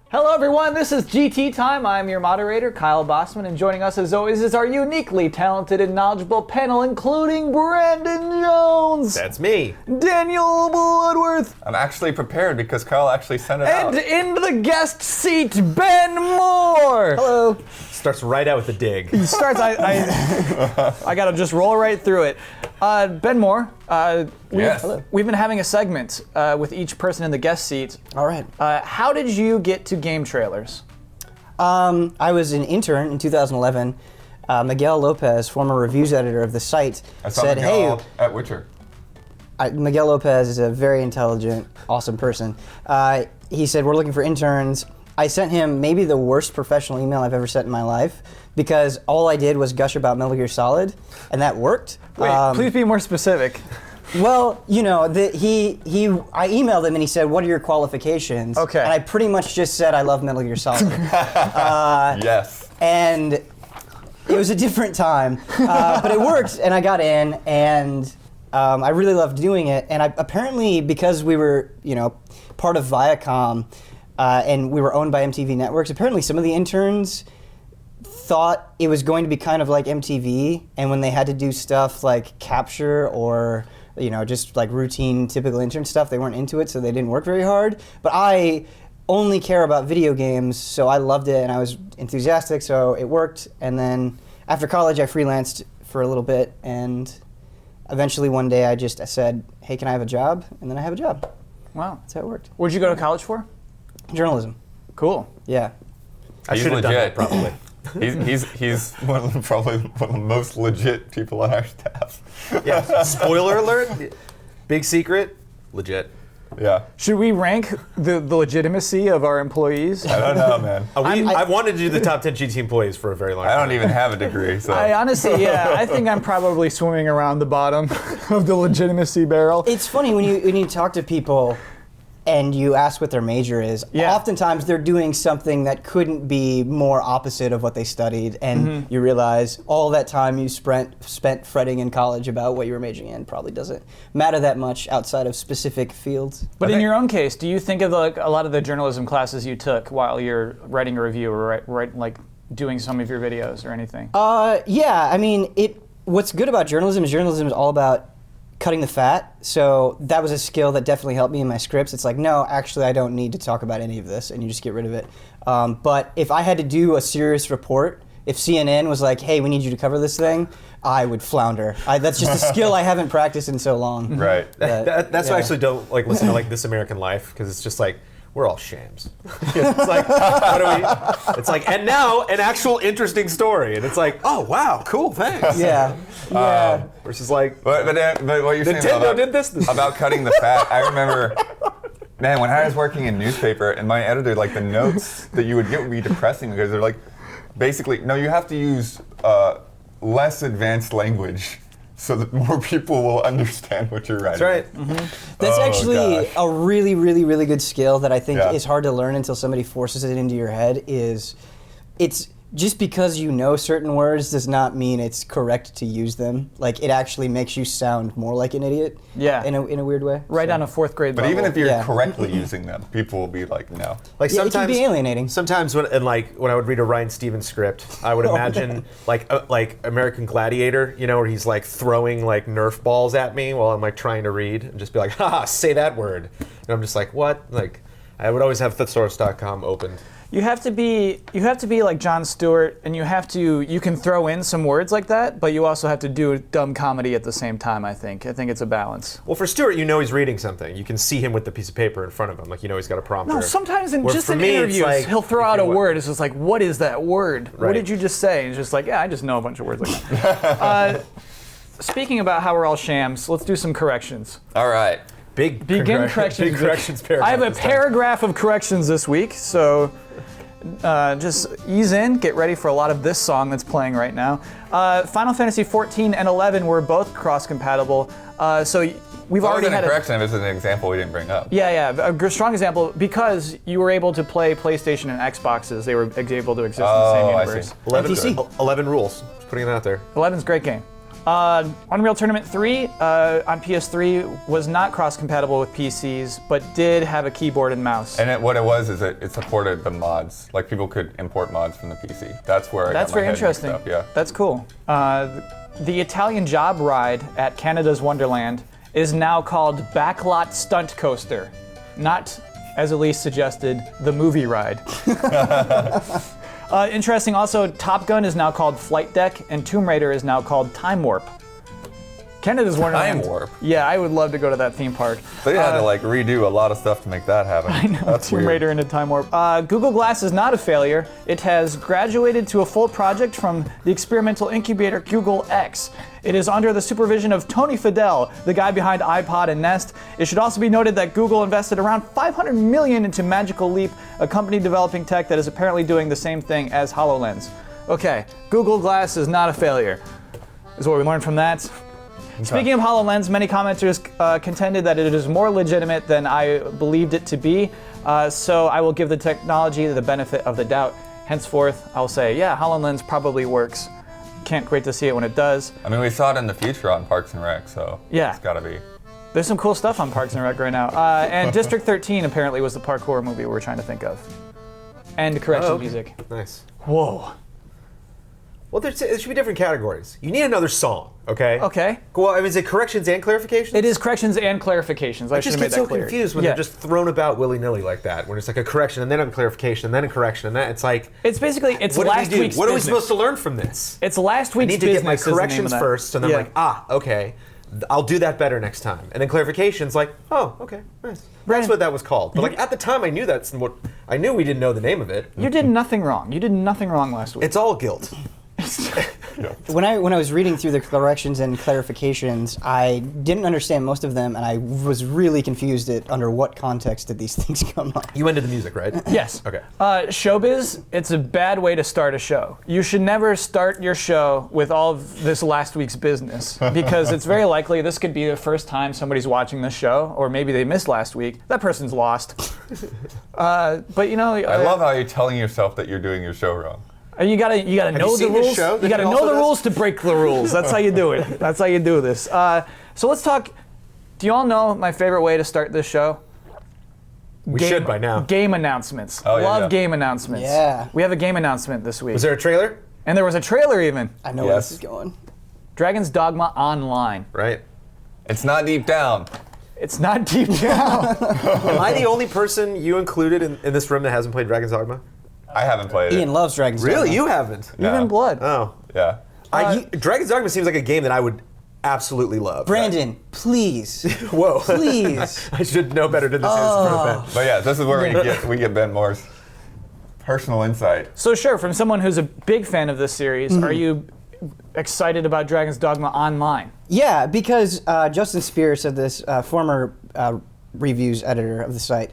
Hello everyone, this is GT Time. I'm your moderator, Kyle Bossman, and joining us as always is our uniquely talented and knowledgeable panel, including Brandon Jones. That's me. Daniel Bloodworth. I'm actually prepared because Kyle actually sent it out. And in the guest seat, Ben Moore. Hello. Starts right out with a dig. He starts, I gotta just roll right through it. Ben Moore, Yes. we've been having a segment with each person in the guest seat. All right. How did you get to game trailers? I was an intern in 2011. Miguel Lopez, former reviews editor of the site, I saw said, Miguel hey, at Witcher. Miguel Lopez is a very intelligent, awesome person. He said, we're looking for interns. I sent him maybe the worst professional email I've ever sent in my life because all I did was gush about Metal Gear Solid, and that worked. Wait, please be more specific. Well, you know, I emailed him and he said, what are your qualifications? Okay. And I pretty much just said, I love Metal Gear Solid. Yes. And it was a different time, but it worked, and I got in, and I really loved doing it. And apparently, because we were, part of Viacom, and we were owned by MTV Networks, apparently some of the interns thought it was going to be kind of like MTV, and when they had to do stuff like capture or just like routine, typical intern stuff, they weren't into it, so they didn't work very hard. But I only care about video games, so I loved it and I was enthusiastic, so it worked. And then after college, I freelanced for a little bit, and eventually one day I said, hey, can I have a job? And then I have a job. Wow. That's how it worked. What did you go to college for? Journalism. Cool. Yeah. I should have done that probably. He's probably one of the most legit people on our staff. Yeah. Spoiler alert. Big secret. Legit. Yeah. Should we rank the legitimacy of our employees? I don't know, man. I've wanted to do the top 10 GT employees for a very long time. I don't even have a degree, so. I honestly, I think I'm probably swimming around the bottom of the legitimacy barrel. It's funny when you talk to people and you ask what their major is, oftentimes they're doing something that couldn't be more opposite of what they studied, and you realize all that time you spent fretting in college about what you were majoring in probably doesn't matter that much outside of specific fields. But in your own case, do you think of a lot of the journalism classes you took while you're writing a review or doing some of your videos or anything? Yeah, I mean, what's good about journalism is all about cutting the fat, so that was a skill that definitely helped me in my scripts. It's like, no, actually I don't need to talk about any of this, and you just get rid of it. But if I had to do a serious report, if CNN was like, hey, we need you to cover this thing, I would flounder. That's just a skill I haven't practiced in so long. Right. That's why I actually don't listen to This American Life, because it's just like, we're all shams. It's like, it's like, and now an actual interesting story, and it's like, oh wow, cool, thanks. Yeah. Versus like, But what you're saying Nintendo did this. about cutting the fat, I remember, man, when I was working in newspaper, and my editor, like the notes that you would get would be depressing because they're like, basically, no, you have to use less advanced language so that more people will understand what you're writing. That's right. That's actually a really, really, really good skill that I think Yeah. is hard to learn until somebody forces it into your head. It's just because you know certain words does not mean it's correct to use them. Like, it actually makes you sound more like an idiot. Yeah. In a weird way. Right on a fourth grade But level. even if you're Yeah. correctly using them, people will be like, no. Like Yeah, it sometimes can be alienating. Sometimes when I would read a Ryan Stevens script, I would imagine like American Gladiator, where he's like throwing like Nerf balls at me while I'm like trying to read, and just be like, haha, say that word, and I'm just like, what? Like, I would always have thesaurus.com opened. You have to be like Jon Stewart, and you can throw in some words like that, but you also have to do dumb comedy at the same time, I think. I think it's a balance. Well, for Stewart, he's reading something. You can see him with the piece of paper in front of him, like he's got a prompter. No, sometimes in Where just for in me, it's interviews, like, he'll throw out a word. It's just like, what is that word? What Right. did you just say? And it's just like, yeah, I just know a bunch of words like that. Speaking about how we're all shams, let's do some corrections. All right. Begin corrections. Big corrections paragraph. I have a this time. paragraph of corrections this week, so just ease in, get ready for a lot of this song that's playing right now. Final Fantasy 14 and 11 were both cross-compatible, so we've already had a correction. This is an example we didn't bring up. Yeah, a strong example, because you were able to play PlayStation and Xboxes, they were able to exist in the same I universe. see. 11, NPC. 11 rules. Just putting it out there. 11's a great game. Unreal Tournament 3 on PS3 was not cross-compatible with PCs, but did have a keyboard and mouse. And what it was is it supported the mods. Like people could import mods from the PC. That's where I That's got my very head interesting. mixed up, yeah. That's cool. The Italian job ride at Canada's Wonderland is now called Backlot Stunt Coaster, not, as Elise suggested, the movie ride. Interesting also, Top Gun is now called Flight Deck, and Tomb Raider is now called Time Warp. Canada's Wonderland. Time Warp? Yeah, I would love to go to that theme park. They had to like redo a lot of stuff to make that happen. I know, That's Tomb weird. Raider into Time Warp. Google Glass is not a failure. It has graduated to a full project from the experimental incubator Google X. It is under the supervision of Tony Fadell, the guy behind iPod and Nest. It should also be noted that Google invested around $500 million into Magical Leap, a company developing tech that is apparently doing the same thing as HoloLens. Okay, Google Glass is not a failure, is what we learned from that. Speaking of HoloLens, many commenters contended that it is more legitimate than I believed it to be, so I will give the technology the benefit of the doubt. Henceforth, I'll say, yeah, HoloLens probably works. Can't wait to see it when it does. I mean, we saw it in the future on Parks and Rec, so Yeah. it's gotta be. There's some cool stuff on Parks and Rec right now. And District 13 apparently was the parkour movie we were trying to think of. And correction music. Nice. Whoa. Well, there should be different categories. You need another song, okay? Okay. Well, I mean, is it corrections and clarifications? It is corrections and clarifications. I I should just have made get that so clear. confused when Yeah. they're just thrown about willy-nilly like that. When it's like a correction and then a clarification and then a correction and then it's like, It's basically, it's what did last we do? week's What are we business. supposed to learn from this? It's last I week's need to get my business is the name corrections of that. first, and then Yeah. I'm like, okay, I'll do that better next time. And then clarification's like, oh, okay, nice. Brandon, That's what that was called. But like at the time, I knew that's what I knew. We didn't know the name of it. You did nothing wrong. You did nothing wrong last week. It's all guilt. When I was reading through the corrections and clarifications, I didn't understand most of them, and I was really confused at under what context did these things come up. You ended the music, right? Yes. Okay. Showbiz, it's a bad way to start a show. You should never start your show with all of this last week's business because it's very likely this could be the first time somebody's watching this show, or maybe they missed last week. That person's lost. But you know, I love how you're telling yourself that you're doing your show wrong. you gotta know you the seen his rules. show You that gotta he know also the does? rules to break the rules. That's how you do it. That's how you do this. So let's talk. Do you all know my favorite way to start this show? We should by now. Game announcements. Oh, yeah, Love yeah. game announcements. Yeah. We have a game announcement this week. Was there a trailer? And there was a trailer even. I know where Yes. this is going. Dragon's Dogma Online. Right. It's not deep down. It's not deep down. Am I the only person you included in this room that hasn't played Dragon's Dogma? I haven't played it. Ian loves Dragon's Really? Dogma. You haven't? No. Even Blood. Oh. Yeah. Dragon's Dogma seems like a game that I would absolutely love. Brandon, please. Whoa. Please. I should know better than this answer from Ben. But yeah, this is where we get Ben Moore's personal insight. So sure, from someone who's a big fan of this series, Mm-hmm. are you excited about Dragon's Dogma Online? Yeah, because Justin Spears, of this former reviews editor of the site,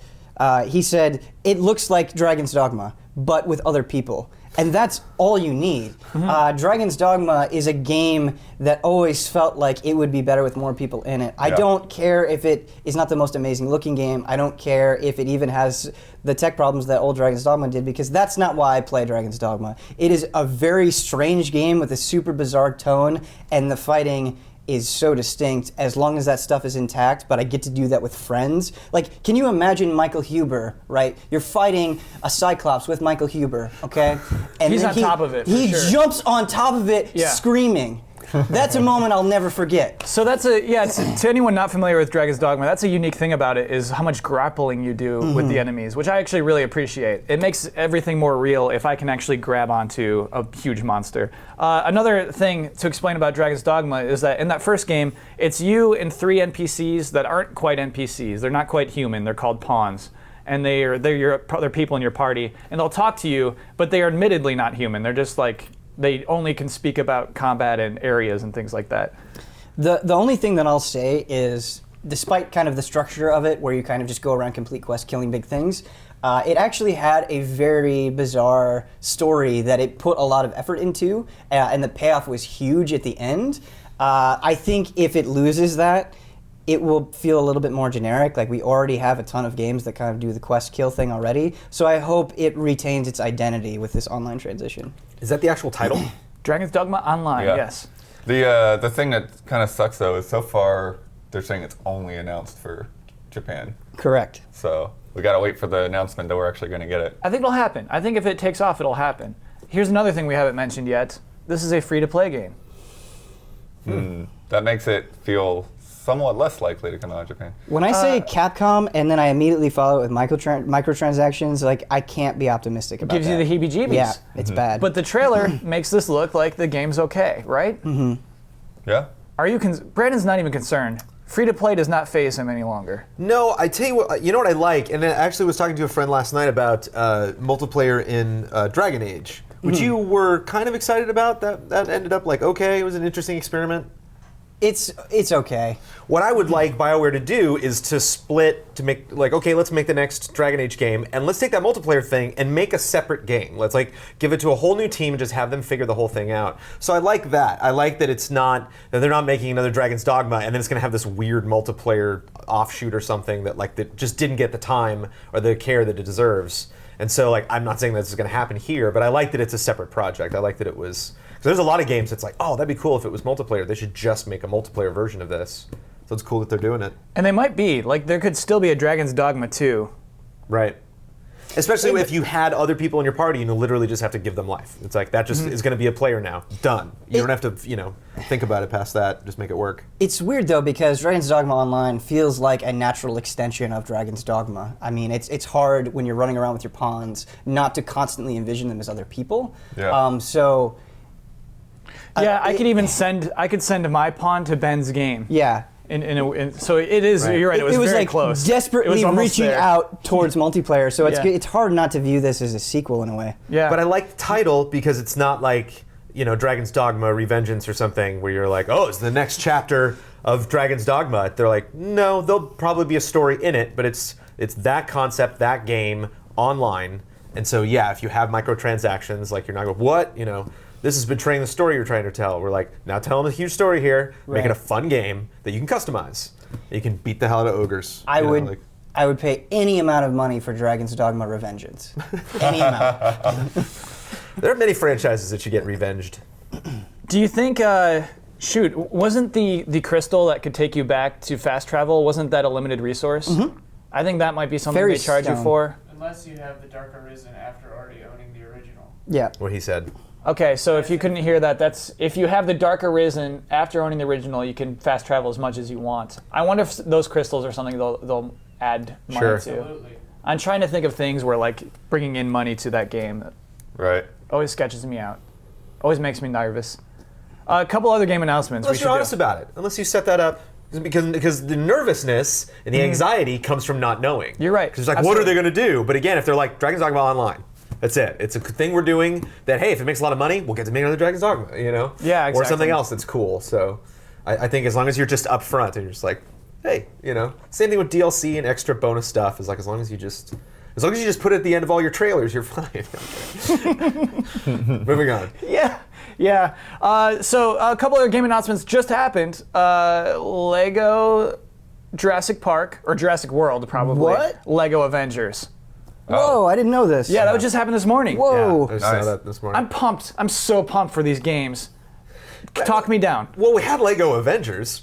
he said, it looks like Dragon's Dogma, but with other people. And that's all you need. Dragon's Dogma is a game that always felt like it would be better with more people in it. I Yeah. don't care if it is not the most amazing looking game. I don't care if it even has the tech problems that old Dragon's Dogma did, because that's not why I play Dragon's Dogma. It is a very strange game with a super bizarre tone, and the fighting is so distinct as long as that stuff is intact, but I get to do that with friends. Like, can you imagine Michael Huber, right? You're fighting a Cyclops with Michael Huber, okay? And He's then on top of it, for He sure. jumps on top of it Yeah. screaming. That's a moment I'll never forget. So that's to anyone not familiar with Dragon's Dogma, that's a unique thing about it is how much grappling you do with the enemies, which I actually really appreciate. It makes everything more real if I can actually grab onto a huge monster. Another thing to explain about Dragon's Dogma is that in that first game, it's you and 3 NPCs that aren't quite NPCs. They're not quite human. They're called pawns. And they're people in your party, and they'll talk to you, but they are admittedly not human. They're just like, they only can speak about combat and areas and things like that. The only thing that I'll say is, despite kind of the structure of it, where you kind of just go around complete quest killing big things, it actually had a very bizarre story that it put a lot of effort into, and the payoff was huge at the end. I think if it loses that, it will feel a little bit more generic. Like, we already have a ton of games that kind of do the quest kill thing already. So I hope it retains its identity with this online transition. Is that the actual title? Dragon's Dogma Online, Yeah. yes. The thing that kind of sucks though is so far they're saying it's only announced for Japan. Correct. So we gotta wait for the announcement that we're actually gonna get it. I think it'll happen. I think if it takes off, it'll happen. Here's another thing we haven't mentioned yet. This is a free-to-play game. That makes it feel somewhat less likely to come out of Japan. When I say Capcom and then I immediately follow it with microtransactions, like I can't be optimistic about Gives that. you the heebie-jeebies. Yeah, it's bad. But the trailer makes this look like the game's okay, right? Yeah. Are you? Brandon's not even concerned. Free-to-play does not faze him any longer. No, I tell you what. You know what I like, and I actually was talking to a friend last night about multiplayer in Dragon Age, which you were kind of excited about. That ended up like okay. It was an interesting experiment. It's okay. What I would like BioWare to do is to split, to make, like, okay, let's make the next Dragon Age game, and let's take that multiplayer thing and make a separate game. Let's, like, give it to a whole new team and just have them figure the whole thing out. So I like that. I like that it's not, that they're not making another Dragon's Dogma, and then it's going to have this weird multiplayer offshoot or something that, like, that just didn't get the time or the care that it deserves. And so, like, I'm not saying that this is going to happen here, but I like that it's a separate project. I like that it was... So there's a lot of games that's like, oh, that'd be cool if it was multiplayer. They should just make a multiplayer version of this. So it's cool that they're doing it. And they might be. Like, there could still be a Dragon's Dogma 2. Right. Especially if you had other people in your party and you literally just have to give them life. It's like, that just is going to be a player now. Done. You don't have to, you know, think about it past that. Just make it work. It's weird though because Dragon's Dogma Online feels like a natural extension of Dragon's Dogma. I mean, it's hard when you're running around with your pawns not to constantly envision them as other people. Yeah. Yeah, I could send my pawn to Ben's game. Yeah. So it is. Right. You're right. It was very like close. Desperately It was almost reaching there. out towards multiplayer. So Yeah. it's hard not to view this as a sequel in a way. Yeah. But I like the title because it's not like, you know, Dragon's Dogma Revengeance or something where you're like, oh, it's the next chapter of Dragon's Dogma. They're like, no, there'll probably be a story in it, but it's that concept, that game online. And so, yeah, if you have microtransactions, like you're not going, what? You know, this is betraying the story you're trying to tell. We're like, now tell them a huge story here, make it a fun game that you can customize. You can beat the hell out of ogres. I you know, would like- I would pay any amount of money for Dragon's Dogma Revengeance. Any amount. There are many franchises that you get revenged. Do you think? Wasn't the crystal that could take you back to fast travel? Wasn't that a limited resource? I think that might be something Fairy they charge you stone. for. Unless you have the Dark Arisen after already owning the original. Yeah. What he said. Okay, so if you couldn't hear that, that's if you have the Dark Arisen after owning the original, you can fast travel as much as you want. I wonder if those crystals are something they'll add money Sure. to. Absolutely. I'm trying to think of things where like bringing in money to that game that Right. always sketches me out, always makes me nervous. A couple other game announcements. Unless we you're should honest do. about it. Unless you set that up. Because the nervousness and the anxiety comes from not knowing. You're right. Because it's like, what are they going to do? But again, if they're like, Dragon's Dogma Online, that's it. It's a thing we're doing that, hey, if it makes a lot of money, we'll get to make another Dragon's Dogma, you know? Yeah, Or exactly. something else that's cool. So I think as long as you're just upfront and you're just like, hey, you know, same thing with DLC and extra bonus stuff is like, as long as you just put it at the end of all your trailers, you're fine. Moving on. Yeah. So a couple other game announcements just happened. Lego Jurassic Park, or Jurassic World, probably. What? Lego Avengers. Whoa, I didn't know this. Yeah, that just happened this morning. Whoa. I just Nice. saw that this morning. I'm pumped. I'm so pumped for these games. Talk me down. Well, we had Lego Avengers.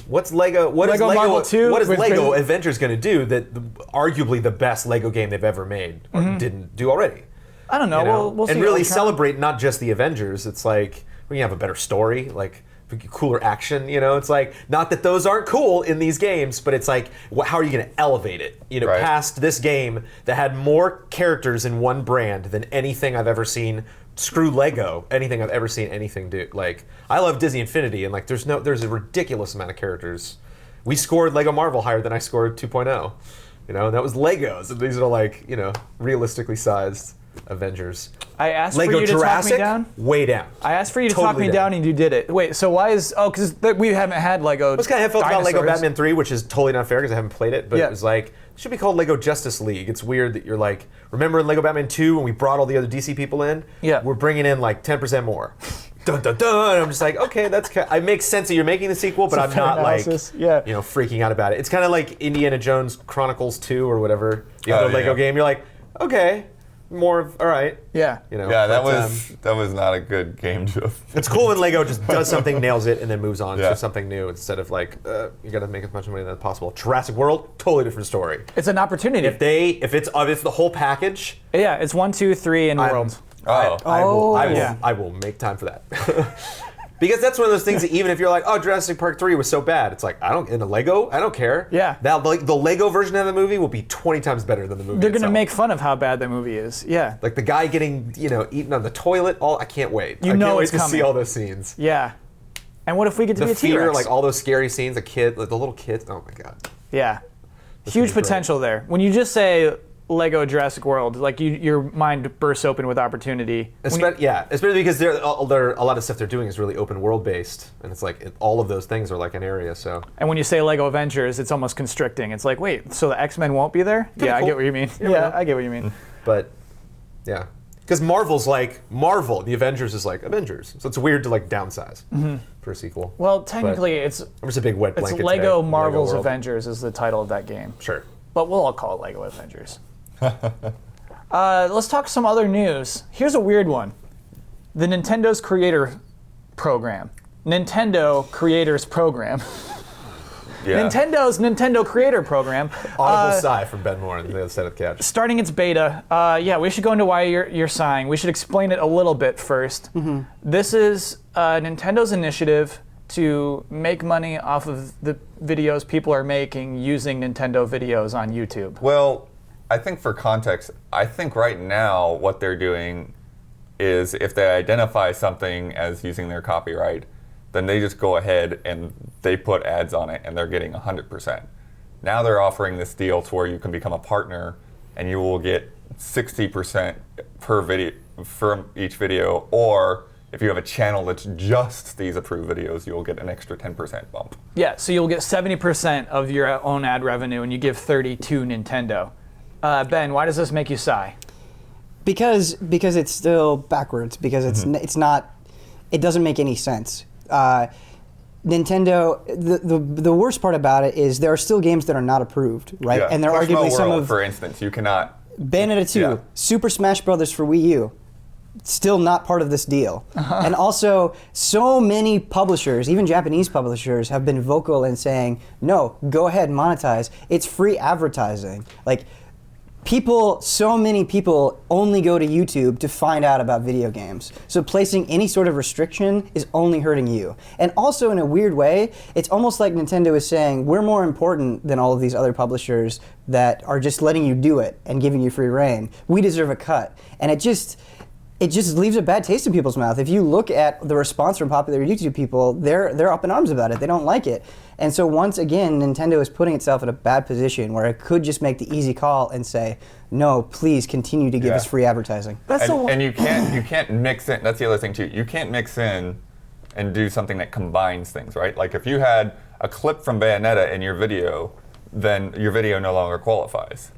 What is Lego Marvel 2 What is with Lego Chris- Avengers going to do that arguably the best Lego game they've ever made or didn't do already? I don't know. You know? We'll see. And really Ultron. celebrate not just the Avengers. It's like we can have a better story, like cooler action. You know, it's like not that those aren't cool in these games, but it's like how are you going to elevate it? You know, Right. past this game that had more characters in one brand than anything I've ever seen. Screw Lego, anything I've ever seen anything do. Like I love Disney Infinity, and like there's a ridiculous amount of characters. We scored Lego Marvel higher than I scored 2.0. You know, and that was Legos. And these are like, you know, realistically sized Avengers. I asked Lego for you to Jurassic, talk me down. way down. I asked for you to talk Totally me down, and you did it. Wait, so why is? Oh, because we haven't had Lego. That's kind of how I felt about Lego dinosaurs. Batman 3, which is totally not fair because I haven't played it, but Yeah. it was like, it should be called Lego Justice League. It's weird that you're like, remember in Lego Batman 2 when we brought all the other DC people in? Yeah. We're bringing in like 10% more. Dun dun dun! And I'm just like, okay, it makes sense that you're making the sequel, but It's a I'm fair not analysis, like, yeah. you know, freaking out about it. It's kind of like Indiana Jones Chronicles 2 or whatever, the other yeah. Lego game. You're like, okay, more of all right. Yeah. You know. Yeah, but, that was not a good game to. It's cool when Lego just does something, nails it, and then moves on Yeah. to something new instead of like you got to make as much money as possible. Jurassic World, totally different story. It's an opportunity. If it's the whole package, Yeah, it's 1, 2, 3 in world. I will make time for that. Because that's one of those things that even if you're like, oh, Jurassic Park 3 was so bad, it's like, in a Lego, I don't care. Yeah. That, like, the Lego version of the movie will be 20 times better than the movie They're going to itself. make fun of how bad that movie is. Yeah. Like the guy getting, eaten on the toilet, I can't wait. You I know can't wait it's to see coming. all those scenes. Yeah. And what if we get to The be a fear, T-Rex? like all those scary scenes, the little kids, oh my God. Yeah. This Huge would be great. potential there. When you just say Lego Jurassic World, like your mind bursts open with opportunity. Especially because there a lot of stuff they're doing is really open world based, and it's like all of those things are like an area. So And when you say Lego Avengers, it's almost constricting. It's like, wait, so the X-Men won't be there? Yeah, I cool. get what you mean. Yeah, Yeah, no. I get what you mean. But yeah, because Marvel's like Marvel, the Avengers is like Avengers, so it's weird to like downsize for a sequel. Well, technically, it's I'm just a big wet blanket. Lego today. Marvel's Lego World. Avengers is the title of that game. Sure. But we'll all call it Lego Avengers. Let's talk some other news. Here's a weird one. The Nintendo's Creator Program. Nintendo Creators Program. Yeah. Nintendo's Nintendo Creator Program. Audible sigh from Ben Moore on the other side of the couch. Starting its beta. Yeah, we should go into why you're sighing. We should explain it a little bit first. This is Nintendo's initiative to make money off of the videos people are making using Nintendo videos on YouTube. Well, I think for context, I think right now what they're doing is if they identify something as using their copyright, then they just go ahead and they put ads on it and they're getting 100%. Now they're offering this deal to where you can become a partner and you will get 60% per video from each video, or if you have a channel that's just these approved videos, you'll get an extra 10% bump. Yeah, so you'll get 70% of your own ad revenue and you give 30 to Nintendo. Ben, why does this make you sigh? Because it's still backwards. Because it's not. It doesn't make any sense. Nintendo. The worst part about it is there are still games that are not approved, right? Yeah. And they're Push arguably Mo some World, of for instance, you cannot. Bayonetta 2, Yeah. Super Smash Brothers for Wii U, still not part of this deal. And also, so many publishers, even Japanese publishers, have been vocal in saying, no, go ahead, monetize. It's free advertising. Like, so many people only go to YouTube to find out about video games. So placing any sort of restriction is only hurting you. And also, in a weird way, it's almost like Nintendo is saying, we're more important than all of these other publishers that are just letting you do it and giving you free reign. We deserve a cut. And it just leaves a bad taste in people's mouth. If you look at the response from popular YouTube people, they're up in arms about it. They don't like it. And so once again, Nintendo is putting itself in a bad position where it could just make the easy call and say, no, please continue to give us free advertising. And you can't mix in. That's the other thing too. You can't mix in and do something that combines things, right? Like if you had a clip from Bayonetta in your video, then your video no longer qualifies.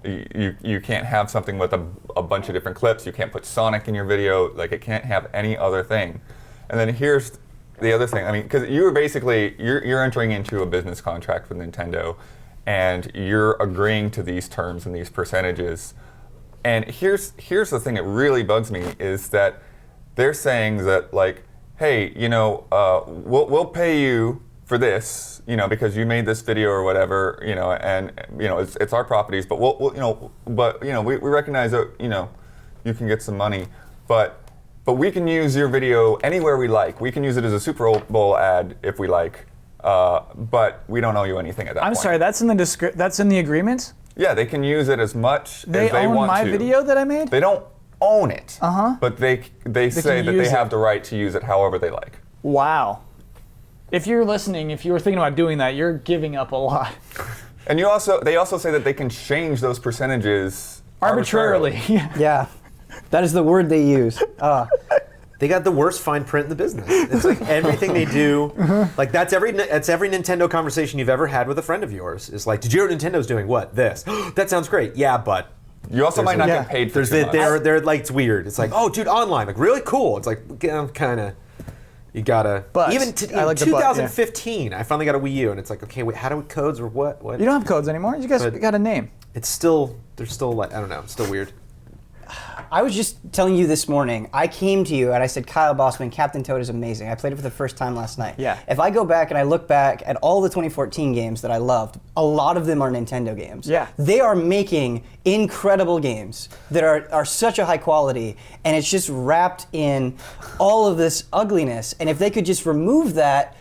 You can't have something with a bunch of different clips. You can't put Sonic in your video. Like it can't have any other thing. And then here's the other thing. I mean, because you're entering into a business contract with Nintendo, and you're agreeing to these terms and these percentages. And here's the thing that really bugs me is that they're saying that like, hey, we'll pay you for this, because you made this video or whatever, and it's our properties, but we recognize that you can get some money, but we can use your video anywhere we like. We can use it as a Super Bowl ad if we like, but we don't owe you anything at that point. I'm sorry, that's in the agreement? Yeah, they can use it as much as they own want my to. video that I made? They don't own it, but they say that they use have it. the right to use it however they like. Wow. If you're listening, if you were thinking about doing that, you're giving up a lot. And they also say that they can change those percentages Arbitrarily. Yeah, that is the word they use. They got the worst fine print in the business. It's like everything they do, like that's every Nintendo conversation you've ever had with a friend of yours. Is like, did you hear what Nintendo's doing? What? This? That sounds great. Yeah, but You also might not get paid for there's too much. they're like it's weird. It's like, oh, dude, online, like really cool. It's like kind of. You gotta. But even I like in the but, yeah. 2015, I finally got a Wii U, and it's like, okay, wait, how do we codes or what? What? You don't have codes anymore? You guys But- got a name. It's still, they're still like, I don't know, it's still weird. I was just telling you this morning, I came to you and I said, Kyle Bossman, Captain Toad is amazing. I played it for the first time last night. Yeah. If I go back and I look back at all the 2014 games that I loved, a lot of them are Nintendo games. Yeah. They are making incredible games that are such a high quality, and it's just wrapped in all of this ugliness. And if they could just remove that,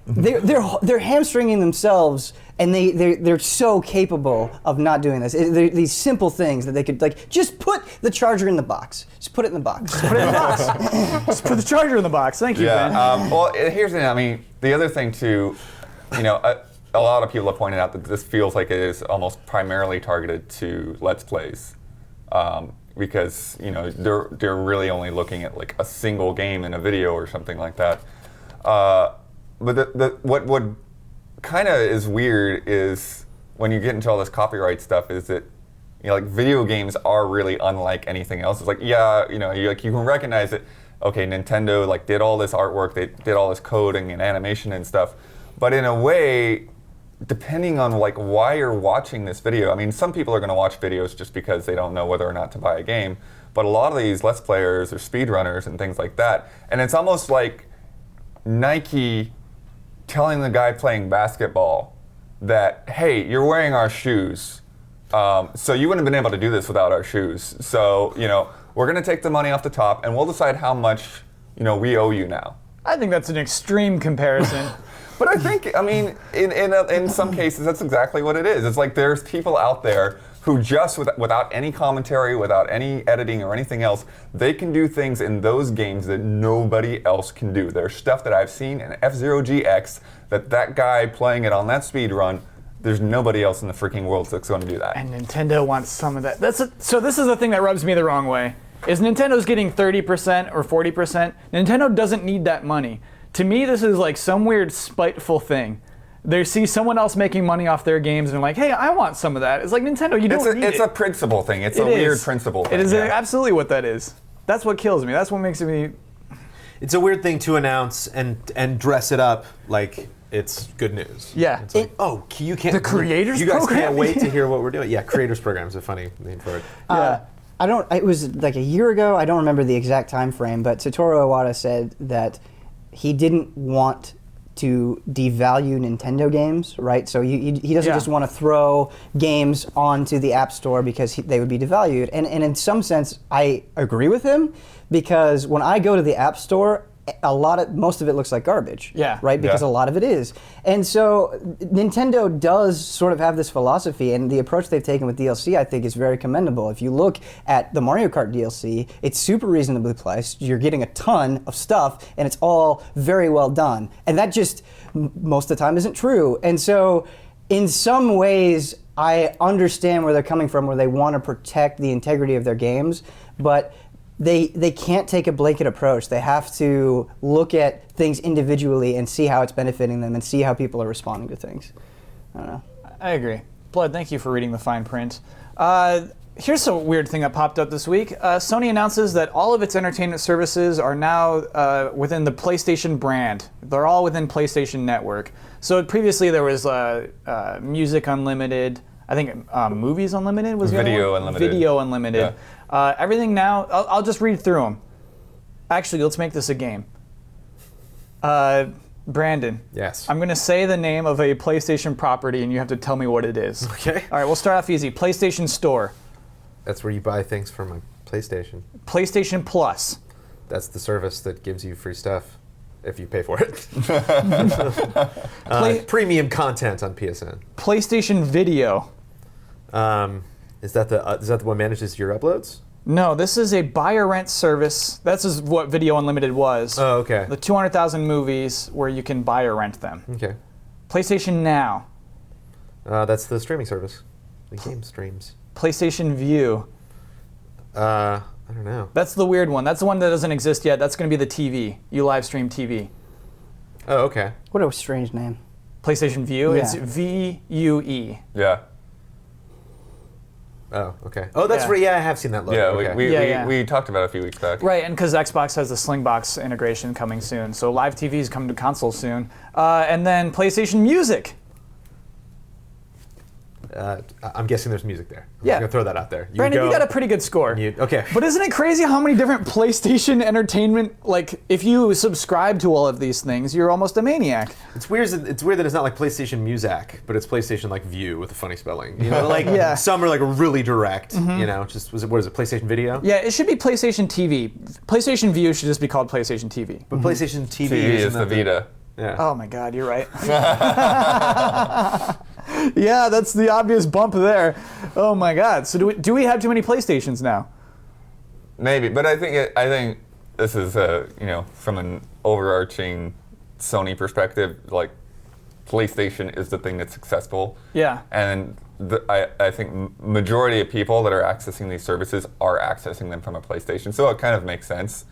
they're hamstringing themselves, and they're so capable of not doing this. These simple things that they could, like, just put the charger in the box. Just put it in the box. Put it in the box. Just put the charger in the box. Thank you, Ben. Well, here's the thing. I mean, the other thing too, a lot of people have pointed out that this feels like it is almost primarily targeted to Let's Plays, because they're really only looking at like a single game in a video or something like that. But what kind of is weird is when you get into all this copyright stuff is that like video games are really unlike anything else. It's like you can recognize it. Okay, Nintendo like did all this artwork, they did all this coding and animation and stuff, but in a way, depending on like why you're watching this video, I mean, some people are going to watch videos just because they don't know whether or not to buy a game, but a lot of these Let's Players or speedrunners and things like that, and it's almost like Nike telling the guy playing basketball that, hey, you're wearing our shoes, so you wouldn't have been able to do this without our shoes. So, we're going to take the money off the top, and we'll decide how much, we owe you now. I think that's an extreme comparison. But I think, I mean, in some cases, that's exactly what it is. It's like there's people out there who just, without any commentary, without any editing or anything else, they can do things in those games that nobody else can do. There's stuff that I've seen in F-Zero GX that guy playing it on that speed run, there's nobody else in the freaking world that's going to do that. And Nintendo wants some of that. So this is the thing that rubs me the wrong way. Is Nintendo's getting 30% or 40%? Nintendo doesn't need that money. To me, this is like some weird spiteful thing. They see someone else making money off their games and they're like, hey, I want some of that. It's like, Nintendo, you don't need it. It's a principle thing. It's a weird principle thing. It is absolutely what that is. That's what kills me. That's what makes me... It's a weird thing to announce and dress it up like it's good news. Yeah. It's like, you can't... The creators You guys program? can't wait to hear what we're doing. Yeah, creators program is a funny name for it. Yeah. It was like a year ago, I don't remember the exact time frame, but Satoru Iwata said that he didn't want to devalue Nintendo games, right? So he doesn't just want to throw games onto the App Store because they would be devalued. And in some sense, I agree with him, because when I go to the App Store, most of it looks like garbage. Yeah. Right? Because a lot of it is. And so Nintendo does sort of have this philosophy, and the approach they've taken with DLC, I think, is very commendable. If you look at the Mario Kart DLC, it's super reasonably priced. You're getting a ton of stuff, and it's all very well done. And that just, most of the time, isn't true. And so, in some ways, I understand where they're coming from, where they want to protect the integrity of their games, but they can't take a blanket approach. They have to look at things individually and see how it's benefiting them and see how people are responding to things. I don't know. I agree. Blood, thank you for reading the fine print. Here's a weird thing that popped up this week. Sony announces that all of its entertainment services are now within the PlayStation brand. They're all within PlayStation Network. So previously there was Music Unlimited, I think Movies Unlimited was the other Video one? Unlimited. Video Unlimited. Yeah. Everything now, I'll just read through them. Actually, let's make this a game. Brandon. Yes. I'm going to say the name of a PlayStation property and you have to tell me what it is. Okay. All right, we'll start off easy. PlayStation Store. That's where you buy things from a PlayStation. PlayStation Plus. That's the service that gives you free stuff if you pay for it. Premium content on PSN. PlayStation Video. Is that the one manages your uploads? No, this is a buy or rent service. This is what Video Unlimited was. Oh, okay. The 200,000 movies where you can buy or rent them. Okay. PlayStation Now. That's the streaming service. The game streams. PlayStation View. I don't know. That's the weird one. That's the one that doesn't exist yet. That's going to be the TV. You live stream TV. Oh, okay. What a strange name. PlayStation View. Yeah. It's VUE. Yeah. Oh, okay. Oh, that's Yeah. right. Yeah, I have seen that logo. Yeah, Okay. we talked about it a few weeks back. Right, and because Xbox has the Slingbox integration coming soon, so live TV's coming to consoles soon. And then PlayStation Music. I'm guessing there's music there. I'm Yeah. gonna throw that out there. Brandon, you got a pretty good score. Okay. But isn't it crazy how many different PlayStation entertainment, like, if you subscribe to all of these things, you're almost a maniac. It's weird that it's not like PlayStation Music, but it's PlayStation like View with a funny spelling. You know, like Yeah. some are like really direct. You know, just what is it? PlayStation Video. Yeah, it should be PlayStation TV. PlayStation View should just be called PlayStation TV. But PlayStation TV, TV is isn't the that Vita. Yeah. Oh my God, you're right. Yeah, that's the obvious bump there. Oh my God. So do we have too many PlayStations now? Maybe, but I think this is from an overarching Sony perspective, like PlayStation is the thing that's successful. Yeah. And I think majority of people that are accessing these services are accessing them from a PlayStation, so it kind of makes sense.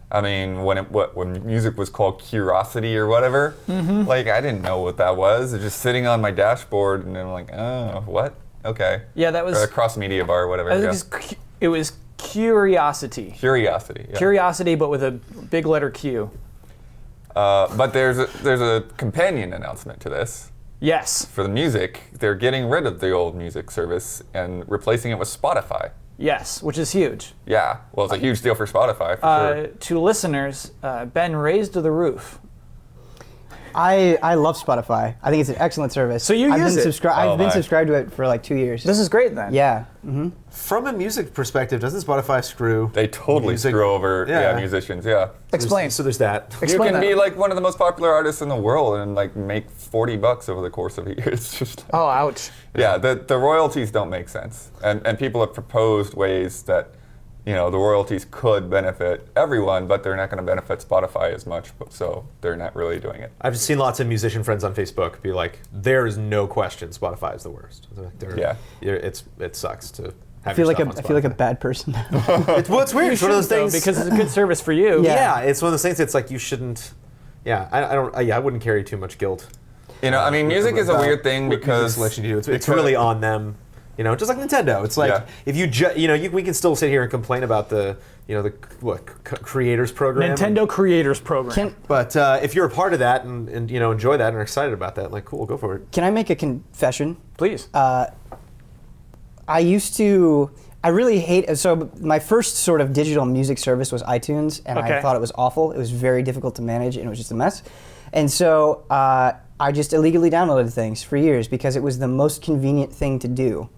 I mean, when music was called Curiosity or whatever, like I didn't know what that was. It's just sitting on my dashboard, and I'm like, oh, what? Okay. Yeah, that was. Or a cross media bar or whatever. I think it was Curiosity. Curiosity. Yeah. Curiosity, but with a big letter Q. But there's a companion announcement to this. Yes. For the music, they're getting rid of the old music service and replacing it with Spotify. Yes, which is huge. Yeah, well, it's a huge deal for Spotify, for sure. To listeners, Ben raised to the roof. I love Spotify. I think it's an excellent service. So you use it? Oh, I've been my. subscribed to it for like 2 years. This is great then. Yeah. From a music perspective, doesn't Spotify screw? They totally music? screw over Yeah. musicians, yeah. Explain. So there's that. You Explain can that. be like one of the most popular artists in the world and like make $40 over the course of a year. It's just Oh, ouch. yeah, the royalties don't make sense. And people have proposed ways that the royalties could benefit everyone, but they're not going to benefit Spotify as much, so they're not really doing it. I've seen lots of musician friends on Facebook be like, "There is no question, Spotify is the worst." It sucks to. I feel like a bad person. It's weird. It's one of those things because it's a good service for you. Yeah, it's one of those things. It's like you shouldn't. Yeah, I wouldn't carry too much guilt. I mean, music is a about weird thing what because music selection you do. It's really on them. Just like Nintendo. It's like if you we can still sit here and complain about the creators program. Nintendo Creators Program. But if you're a part of that and enjoy that and are excited about that, like cool, go for it. Can I make a confession? Please. I really hate, so my first sort of digital music service was iTunes, and I thought it was awful. It was very difficult to manage, and it was just a mess. And so I just illegally downloaded things for years because it was the most convenient thing to do.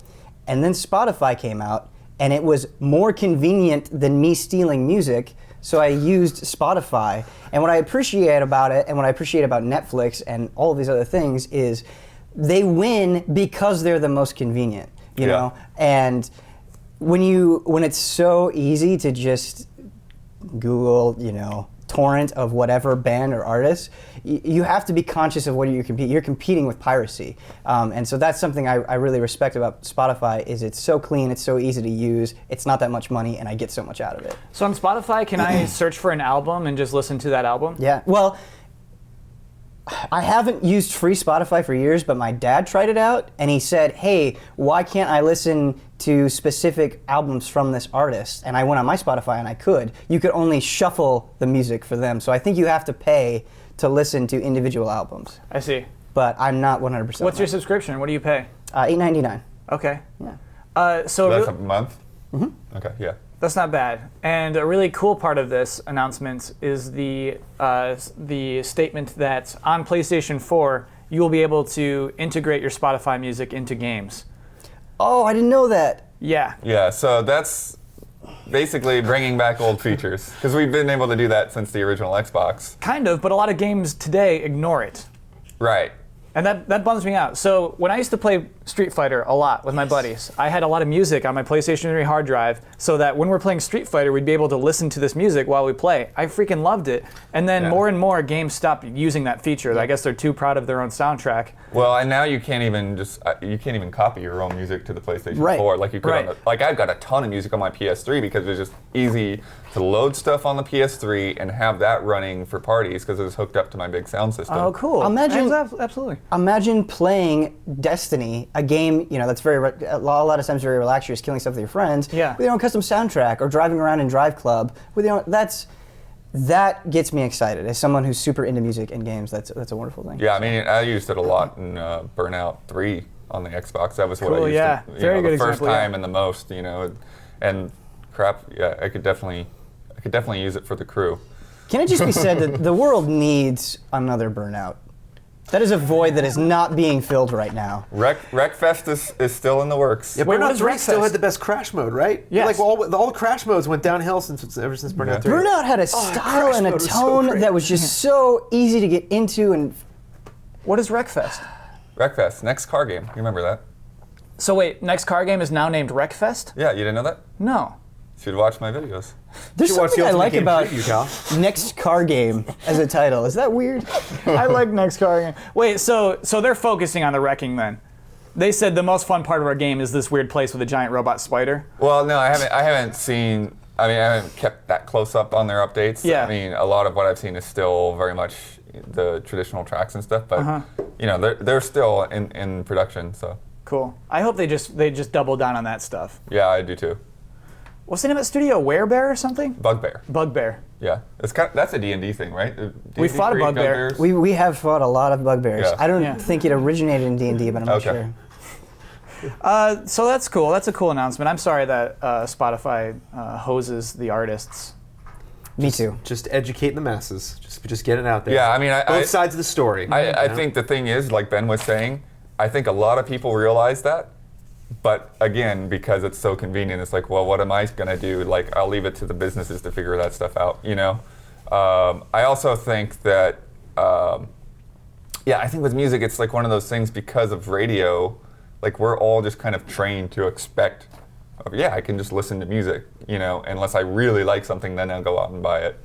And then Spotify came out, and it was more convenient than me stealing music, so I used Spotify. And what I appreciate about it, and what I appreciate about Netflix and all of these other things is they win because they're the most convenient, you know? And when it's so easy to just Google, torrent of whatever band or artist, you have to be conscious of what you're competing. You're competing with piracy, and so that's something I really respect about Spotify. Is it's so clean, it's so easy to use, it's not that much money, and I get so much out of it. So on Spotify, can I search for an album and just listen to that album? Yeah. Well, I haven't used free Spotify for years, but my dad tried it out, and he said, "Hey, why can't I listen to specific albums from this artist?" And I went on my Spotify, and I could. You could only shuffle the music for them, so I think you have to pay to listen to individual albums. I see. But I'm not 100%. What's your subscription? What do you pay? $8.99. Okay. Yeah. So That's a month? Mm-hmm. Okay, yeah. That's not bad. And a really cool part of this announcement is the statement that on PlayStation 4, you will be able to integrate your Spotify music into games. Oh, I didn't know that. Yeah. Yeah, so that's basically bringing back old features, because we've been able to do that since the original Xbox. Kind of, but a lot of games today ignore it. Right. And that bums me out. So when I used to play Street Fighter a lot with my buddies, I had a lot of music on my PlayStation 3 hard drive so that when we're playing Street Fighter, we'd be able to listen to this music while we play. I freaking loved it. And then more and more games stopped using that feature. I guess they're too proud of their own soundtrack. Well, and now you can't even copy your own music to the PlayStation 4 like you could on the, like I've got a ton of music on my PS3 because it's just easy to load stuff on the PS3 and have that running for parties because it's hooked up to my big sound system. Oh, cool. Absolutely. Imagine playing Destiny, a game that's a lot of times very relaxed. You're just killing stuff with your friends. Yeah. With your own custom soundtrack, or driving around in Drive Club with your own. That gets me excited. As someone who's super into music and games, that's a wonderful thing. Yeah, I mean, I used it a lot in Burnout 3. on the Xbox. That was what I Cool, used yeah. to, Very good the first example, yeah. time and the most, and crap, yeah, I could definitely use it for the crew. Can it just be said that the world needs another Burnout? That is a void that is not being filled right now. Wreckfest is still in the works. Yeah, Wait, what Burnout is 3 still Wreckfest? had the best crash mode, right? Yes. Like all the crash modes went downhill ever since Burnout 3. Burnout had a Oh, style crash and a mode was so tone great. that was just so easy to get into, and What is Wreckfest? Wreckfest, next car game. You remember that? So wait, next car game is now named Wreckfest? Yeah, you didn't know that? No. Should watch my videos. there's You watched something the I Ultimate like Game about preview, Cal. Next Car Game as a title. Is that weird? I like next car game. Wait, so they're focusing on the wrecking then? They said the most fun part of our game is this weird place with a giant robot spider. Well, no, I haven't seen. I mean, I haven't kept that close up on their updates. Yeah. I mean, a lot of what I've seen is still very much the traditional tracks and stuff, but they're still in production. So Cool. I hope they just double down on that stuff. yeah, I do too. What's the name of that studio? Werebear or something? Bugbear. Bugbear. Yeah, that's a D&D thing, right? We fought a bugbear. We have fought a lot of bugbears. Yeah. I don't Yeah. think it originated in D&D, but I'm not Okay. sure. So that's cool. That's a cool announcement. I'm sorry that Spotify hoses the artists. Me too. Just educating the masses. Just get it out there. Yeah, I mean, both sides of the story. I think the thing is, like Ben was saying, I think a lot of people realize that. But again, because it's so convenient, it's like, well, what am I going to do? Like, I'll leave it to the businesses to figure that stuff out, I also think that, I think with music, it's like one of those things because of radio, like we're all just kind of trained to expect, I can just listen to music, unless I really like something, then I'll go out and buy it.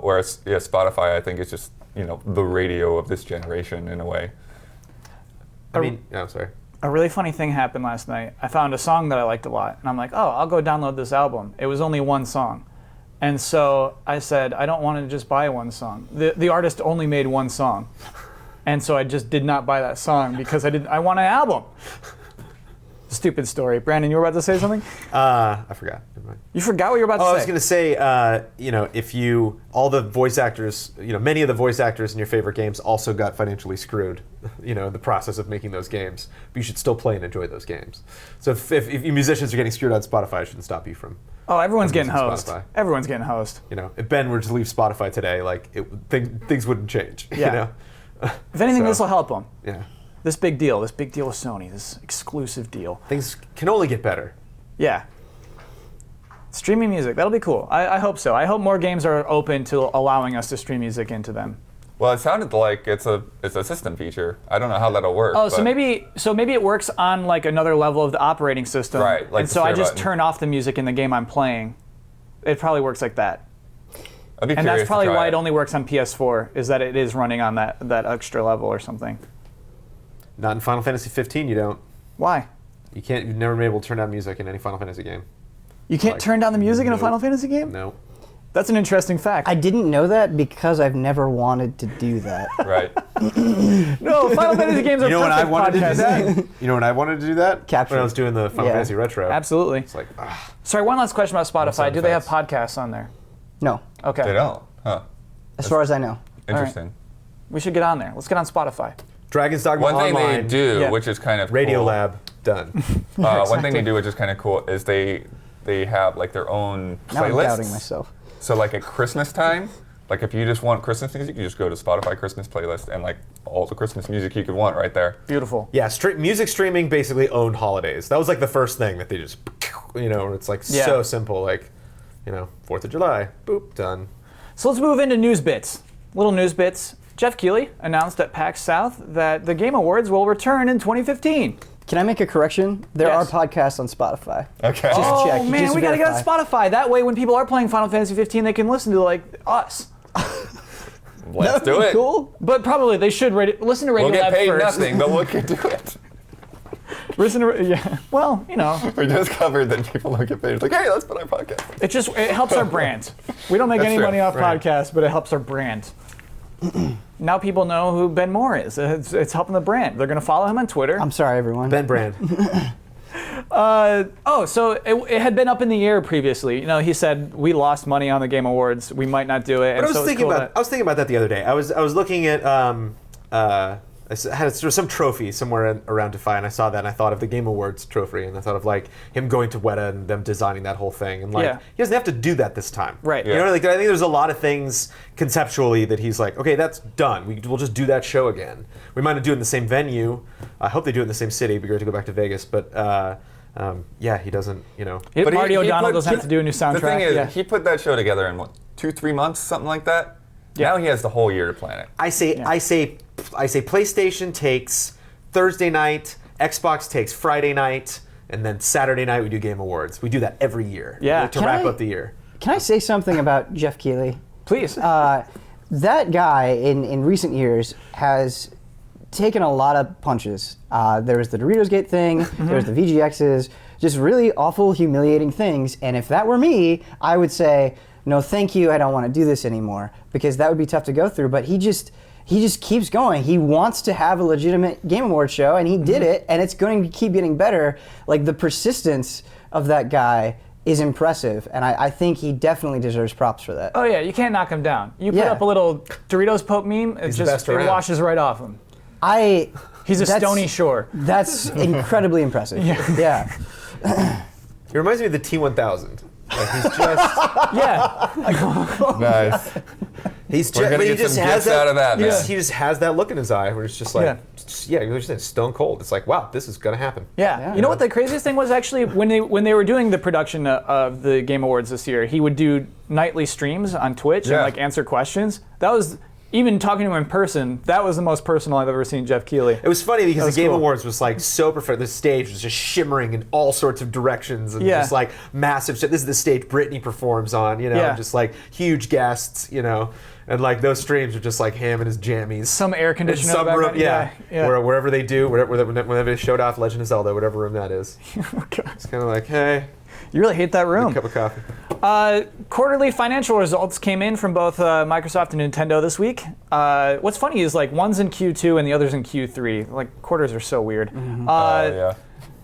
Whereas, Spotify, I think, is just, the radio of this generation in a way. I'm sorry. A really funny thing happened last night. I found a song that I liked a lot, and I'm like, oh, I'll go download this album. It was only one song. And so I said, I don't want to just buy one song. The artist only made one song. And so I just did not buy that song because I want an album. Stupid story. Brandon, you were about to say something? I forgot. Never mind. You forgot what you were about to say. I was going to say, if all the voice actors, many of the voice actors in your favorite games also got financially screwed, in the process of making those games. But you should still play and enjoy those games. So if you musicians are getting screwed on Spotify, it shouldn't stop you from. Oh, everyone's from getting using host. Spotify. Everyone's getting host. If Ben were to leave Spotify today, things wouldn't change. Yeah. If anything, So- this will help them. Yeah. This big deal with Sony, this exclusive deal. Things can only get better. Yeah. Streaming music, that'll be cool. I hope so. I hope more games are open to allowing us to stream music into them. Well, it sounded like it's a system feature. I don't know how that'll work. Oh, so but- maybe it works on like another level of the operating system. Right, like and the so I share just button. turn off the music in the game I'm playing. It probably works like that. I'd be And curious that's to probably try why it only works on PS4, is that it is running on that extra level or something. Not in Final Fantasy 15, you don't. Why? You've never been able to turn down music in any Final Fantasy game. You can't Like, turn down the music in a nope. Final Fantasy game? No. That's an interesting fact. I didn't know that because I've never wanted to do that. Right. No, Final Fantasy games are You know when I perfect wanted to do podcasting. that? You know when I wanted to do that? Capture. When I was doing the Final Yeah. Fantasy Retro. Absolutely. It's like, Sorry, one last question about Spotify. sound Do they have effects. podcasts on there? No, Okay. They don't. Huh. as far as I know. Interesting. We should get on there. Let's get on Spotify. Dragon's Dogma One thing Online, they do, Yeah. which is kind of Radio cool, Lab, done. One thing they do, which is kind of cool, is they have like their own Now I'm playlists. doubting myself. So like at Christmas time, like if you just want Christmas music, you just go to Spotify Christmas playlist and like all the Christmas music you could want right there. Beautiful. Yeah, music streaming basically owned holidays. That was like the first thing that they just, it's like Yeah. so simple. Like, 4th of July, boop, done. So let's move into news bits. Little news bits. Jeff Keighley announced at PAX South that the Game Awards will return in 2015. Can I make a correction? There Yes. are podcasts on Spotify. Okay. Just Oh check. man, Just we gotta get on verify. Spotify. That way, when people are playing Final Fantasy 15, they can listen to like us. Let's That'd do be it. Cool. But probably they should listen to Radio We'll get Lab paid first. nothing, but we can do it. Listen to yeah. Well, We just covered that people don't get paid. It's like, hey, let's put our podcast. it helps our brand. We don't make That's any true. money off Right. podcasts, but it helps our brand. Now people know who Ben Moore is. It's helping the brand. They're gonna follow him on Twitter. I'm sorry, everyone. Ben Brand. So it had been up in the air previously. He said we lost money on the Game Awards. We might not do it. But I was thinking about that the other day. I was looking at there was some trophy somewhere around Defy, and I saw that, and I thought of the Game Awards trophy, and I thought of like him going to Weta and them designing that whole thing, and like he doesn't have to do that this time, Right. You know, like I think there's a lot of things conceptually that he's like, okay, that's done. We'll just do that show again. We might not do it in the same venue. I hope they do it in the same city. It'd be great to go back to Vegas, but yeah, he doesn't, you know. But Marty O'Donnell doesn't have to do a new soundtrack. The thing is, he put that show together in what, 2-3 months, something like that. Now he has the whole year to plan it. I say PlayStation takes Thursday night, Xbox takes Friday night, and then Saturday night we do Game Awards. We do that every year. Yeah. To wrap up the year. Can I say something about Jeff Keighley? Please. That guy in recent years has taken a lot of punches. There was the Doritos Gate thing, there was the VGXs, just really awful, humiliating things. And if that were me, I would say, no, thank you, I don't want to do this anymore, because that would be tough to go through. But he just keeps going. He wants to have a legitimate Game Awards show, and he did it, and it's going to keep getting better. Like, the persistence of that guy is impressive, and I think he definitely deserves props for that. Oh yeah, you can't knock him down. You put up a little Doritos Pope meme, it washes right off him. He's a Stony Shore. That's incredibly impressive. Yeah. He reminds me of the T1000. Like he's just Nice. He's We're gonna get some gifts out of that, man. He just has that look in his eye where it's just like, you're just stone cold. It's like, wow, this is gonna happen. Yeah. You know what the craziest thing was actually when they were doing the production of the Game Awards this year, he would do nightly streams on Twitch and like answer questions. That was. Even talking to him in person, that was the most personal I've ever seen Jeff Keighley. It was funny because the Game Awards was like so perfect. The stage was just shimmering in all sorts of directions and just like massive shit. This is the stage Britney performs on, you know, just like huge guests, you know, and like those streams are just like him and his jammies. Some air conditioner. Some room, wherever they do, whenever they showed off Legend of Zelda, whatever room that is. It's kind of like, hey. You really hate that room. A cup of coffee. Quarterly financial results came in from both Microsoft and Nintendo this week. What's funny is like one's in Q2 and the other's in Q3. Like quarters are so weird.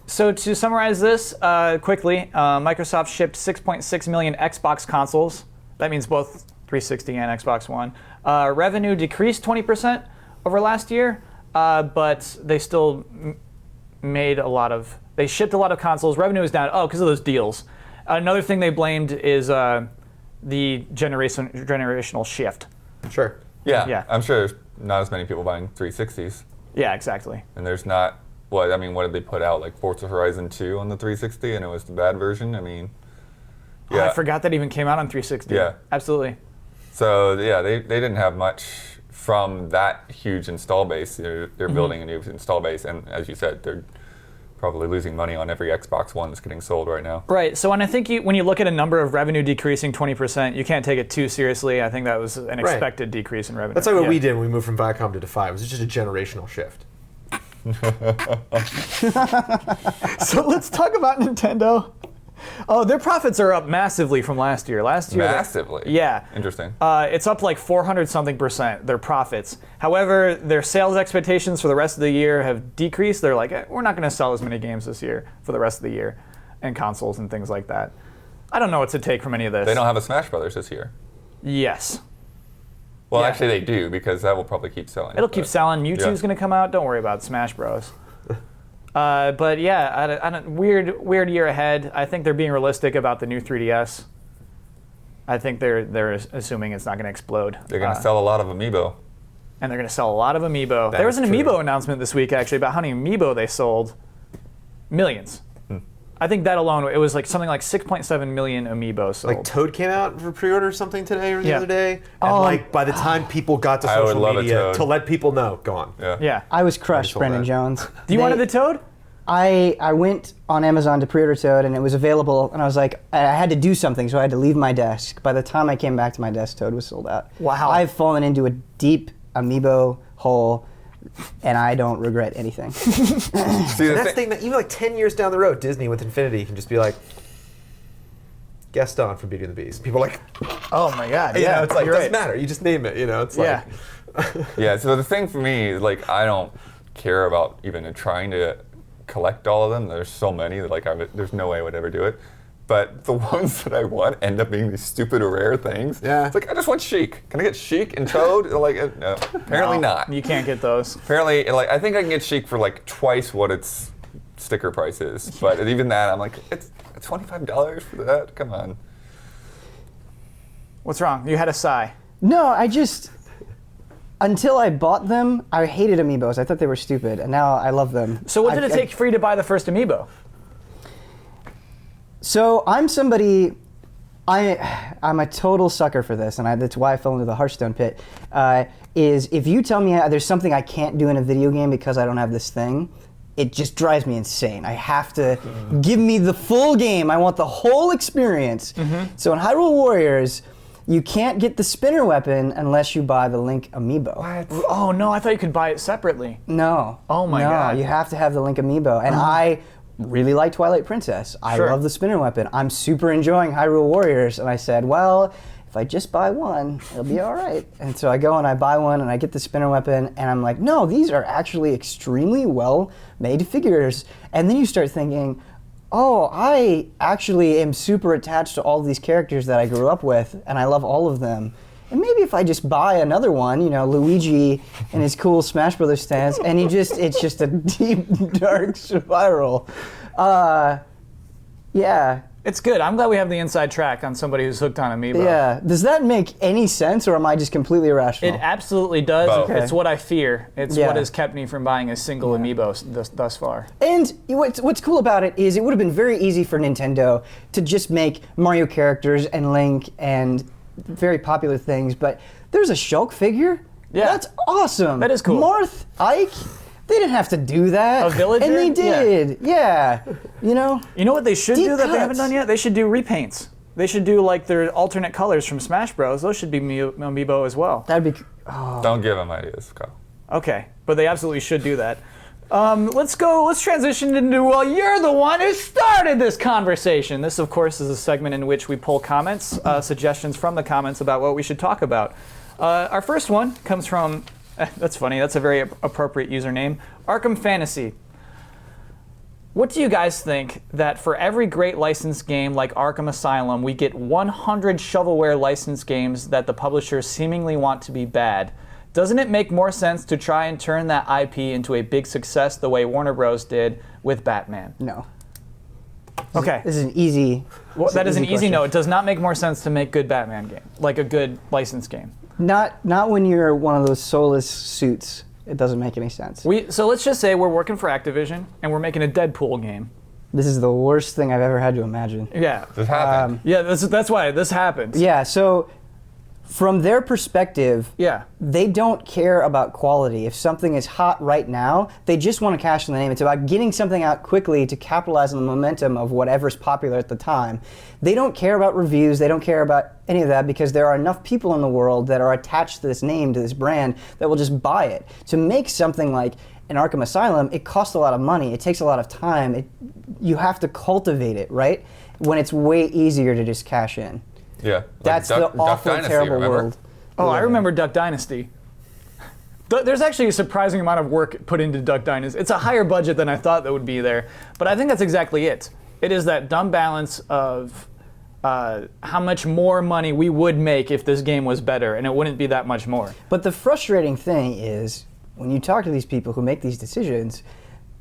So to summarize this quickly, Microsoft shipped 6.6 million Xbox consoles. That means both 360 and Xbox One. Revenue decreased 20% over last year, but they still they shipped a lot of consoles. Revenue is down. Because of those deals. Another thing they blamed is the generational shift. Sure. Yeah. I'm sure there's not as many people buying 360s. Yeah, exactly. And there's not. What did they put out? Like Forza Horizon 2 on the 360, and it was the bad version. I mean. Yeah. I forgot that even came out on 360. Yeah. Absolutely. So yeah, they didn't have much from that huge install base. They're building a new install base, and as you said, they're probably losing money on every Xbox One that's getting sold right now. Right. So when I think when you look at a number of revenue decreasing 20%, you can't take it too seriously. I think that was an expected decrease in revenue. That's like what we did when we moved from Viacom to Defy. It was just a generational shift. So let's talk about Nintendo. Oh, their profits are up massively from last year. Massively? Yeah. Interesting. It's up like 400-something%, their profits. However, their sales expectations for the rest of the year have decreased. They're like, we're not going to sell as many games this year for the rest of the year, and consoles and things like that. I don't know what to take from any of this. They don't have a Smash Brothers this year. Yes. Well, actually they do, because that will probably keep selling. It'll keep selling. Mewtwo's going to come out. Don't worry about Smash Bros. But yeah, I don't, weird year ahead. I think they're being realistic about the new 3DS. I think they're assuming it's not going to explode. They're going to sell a lot of Amiibo. And they're going to sell a lot of Amiibo. There was an Amiibo announcement this week, actually, about how many Amiibo they sold. Millions. I think that alone, it was like something like 6.7 million Amiibo sold. Like Toad came out for pre-order or something today or the other day, and like by the time people got to social media to let people know, gone. Yeah. I was crushed, Brendan Jones. Do you wanted the Toad? I went on Amazon to pre-order Toad, and it was available, and I was like, I had to do something, so I had to leave my desk. By the time I came back to my desk, Toad was sold out. Wow. I've fallen into a deep Amiibo hole, and I don't regret anything. See, that's the thing that even like 10 years down the road, Disney with Infinity can just be like, Gaston from Beauty and the Beast. People are like, oh my God, you know, it's like, it doesn't matter. You just name it, you know, it's like. Yeah, so the thing for me is like, I don't care about even trying to collect all of them. There's so many that like, there's no way I would ever do it. But the ones that I want end up being these stupid rare things. Yeah. It's like, I just want Sheik. Can I get Sheik and Toad? Like, no, apparently not. You can't get those. Apparently, like, I think I can get Sheik for like twice what its sticker price is. But even that, I'm like, it's $25 for that? Come on. What's wrong? You had a sigh. No, I just until I bought them, I hated amiibos. I thought they were stupid, and now I love them. So what did it take for you to buy the first amiibo? So I'm somebody, I'm a total sucker for this, and that's why I fell into the Hearthstone pit, is if you tell me there's something I can't do in a video game because I don't have this thing, it just drives me insane. I have to give me the full game. I want the whole experience. So in Hyrule Warriors, you can't get the spinner weapon unless you buy the Link amiibo. What? Oh no, I thought you could buy it separately. No. Oh my God. No, you have to have the Link amiibo. And I really like Twilight Princess. I Sure. love the spinner weapon. I'm super enjoying Hyrule Warriors. And I said, well, if I just buy one, it'll be all right. And so I go and I buy one and I get the spinner weapon and I'm like, no, these are actually extremely well made figures. And then you start thinking, oh, I actually am super attached to all of these characters that I grew up with and I love all of them. And maybe if I just buy another one, you know, Luigi in his cool Smash Brothers stance, and it's just a deep, dark spiral. Yeah. It's good. I'm glad we have the inside track on somebody who's hooked on amiibo. Yeah. Does that make any sense, or am I just completely irrational? It absolutely does. Both. It's what I fear. It's Yeah. what has kept me from buying a single amiibo thus far. And what's cool about it is it would have been very easy for Nintendo to just make Mario characters and Link and very popular things, but there's a Shulk figure? Yeah. That's awesome. That is cool. Marth, Ike, they didn't have to do that. A villager? And they did. Yeah. You know? You know what they should Deep do that they haven't cuts. done yet? They should do repaints. They should do like their alternate colors from Smash Bros. Those should be amiibo as well. That'd be. Don't give them ideas, Kyle. Okay, but they absolutely should do that. Let's transition into, well, you're the one who started this conversation. This, of course, is a segment in which we pull comments, suggestions from the comments about what we should talk about. Our first one comes from, that's funny, that's a very appropriate username, Arkham Fantasy. What do you guys think that for every great licensed game like Arkham Asylum, we get 100 shovelware licensed games that the publishers seemingly want to be bad? Doesn't it make more sense to try and turn that IP into a big success the way Warner Bros. Did with Batman? No. Okay. This is an easy. Well, that is an easy question. no. It does not make more sense to make good Batman game, like a good licensed game. Not when you're one of those soulless suits. It doesn't make any sense. So let's just say we're working for Activision and we're making a Deadpool game. This is the worst thing I've ever had to imagine. Yeah. This happened. Yeah, that's why this happens. Yeah, so from their perspective, Yeah. they don't care about quality. If something is hot right now, they just want to cash in the name. It's about getting something out quickly to capitalize on the momentum of whatever's popular at the time. They don't care about reviews. They don't care about any of that because there are enough people in the world that are attached to this name, to this brand, that will just buy it. To make something like an Arkham Asylum, it costs a lot of money. It takes a lot of time. You have to cultivate it, right? When it's way easier to just cash in. Yeah. like That's Duck the awful, Dynasty, terrible remember? world. Oh, I remember Duck Dynasty. There's actually a surprising amount of work put into Duck Dynasty. It's a higher budget than I thought that would be there, but I think that's exactly it. It is that dumb balance of how much more money we would make if this game was better, and it wouldn't be that much more. But the frustrating thing is, when you talk to these people who make these decisions,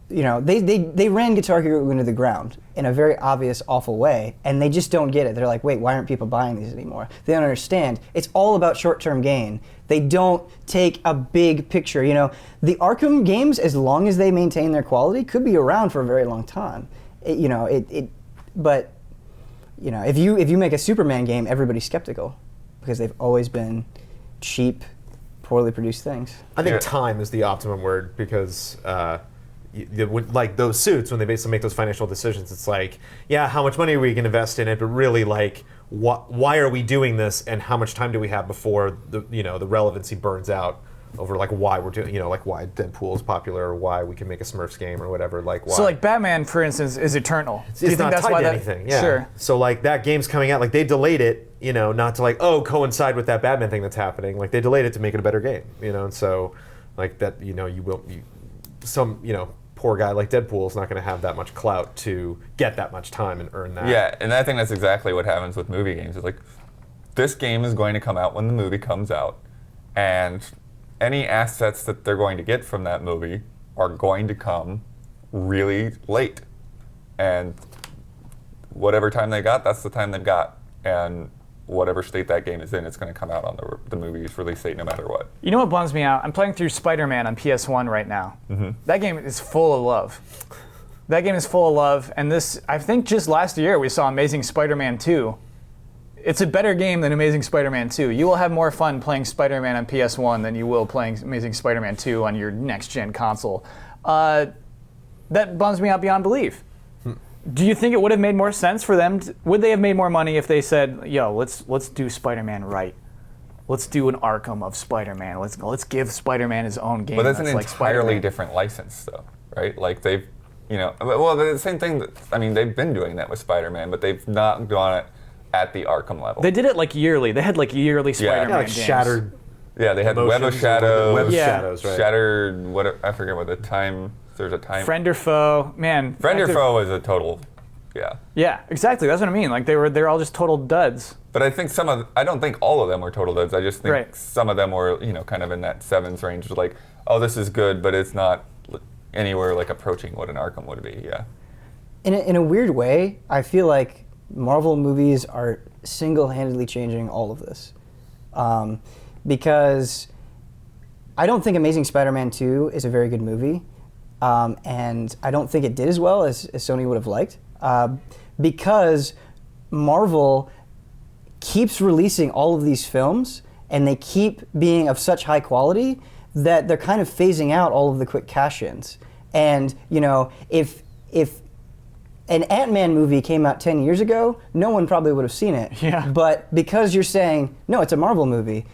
you know, they ran Guitar Hero into the ground in a very obvious, awful way, and they just don't get it. They're like, wait, why aren't people buying these anymore? They don't understand. It's all about short-term gain. They don't take a big picture. You know, the Arkham games, as long as they maintain their quality, could be around for a very long time. But you know, if you make a Superman game, everybody's skeptical because they've always been cheap, poorly produced things. I think Yeah. time is the optimum word because like those suits, when they basically make those financial decisions, it's like, yeah, how much money are we going to invest in it? But really, like, why are we doing this, and how much time do we have before the relevancy burns out over like why we're doing, like why Deadpool is popular or why we can make a Smurfs game or whatever. Like why. So like Batman, for instance, is eternal. Do you It's think not that's tied why to that? anything. Yeah. Sure. So like that game's coming out, like they delayed it, not to like coincide with that Batman thing that's happening. Like they delayed it to make it a better game, and so like that, poor guy like Deadpool is not going to have that much clout to get that much time and earn that. Yeah, and I think that's exactly what happens with movie games. It's like, this game is going to come out when the movie comes out, and any assets that they're going to get from that movie are going to come really late. And whatever time they got, that's the time they've got. And whatever state that game is in, it's going to come out on the movie's release date no matter what. You know what bums me out? I'm playing through Spider-Man on PS1 right now. That game is full of love. That game is full of love, and this, I think just last year we saw Amazing Spider-Man 2. It's a better game than Amazing Spider-Man 2. You will have more fun playing Spider-Man on PS1 than you will playing Amazing Spider-Man 2 on your next-gen console. That bums me out beyond belief. Do you think it would have made more sense for them? Would they have made more money if they said, "Yo, let's do Spider-Man right. Let's do an Arkham of Spider-Man. Let's give Spider-Man his own game." But that's an like entirely Spider-Man." different license, though, right? Like they've, well, the same thing. They've been doing that with Spider-Man, but they've not gone at the Arkham level. They did it like yearly. They had like yearly Spider-Man Yeah, like games. Shattered. Yeah, they had Web of Emotions or Shadows. Web of Yeah. Shadows, right? Shattered. What I forget what the time. There's a time. Friend or foe, man. Friend or foe is a total. Yeah. Yeah, exactly. That's what I mean. Like they're all just total duds. But I think I don't think all of them were total duds. I just think Right. some of them were, kind of in that sevens range. Like, oh, this is good, but it's not anywhere like approaching what an Arkham would be. Yeah. In a weird way, I feel like Marvel movies are single-handedly changing all of this. Because I don't think Amazing Spider-Man 2 is a very good movie. And I don't think it did as well as Sony would have liked. Because Marvel keeps releasing all of these films, and they keep being of such high quality that they're kind of phasing out all of the quick cash-ins. And, if an Ant-Man movie came out 10 years ago, no one probably would have seen it. Yeah. But because you're saying, no, it's a Marvel movie,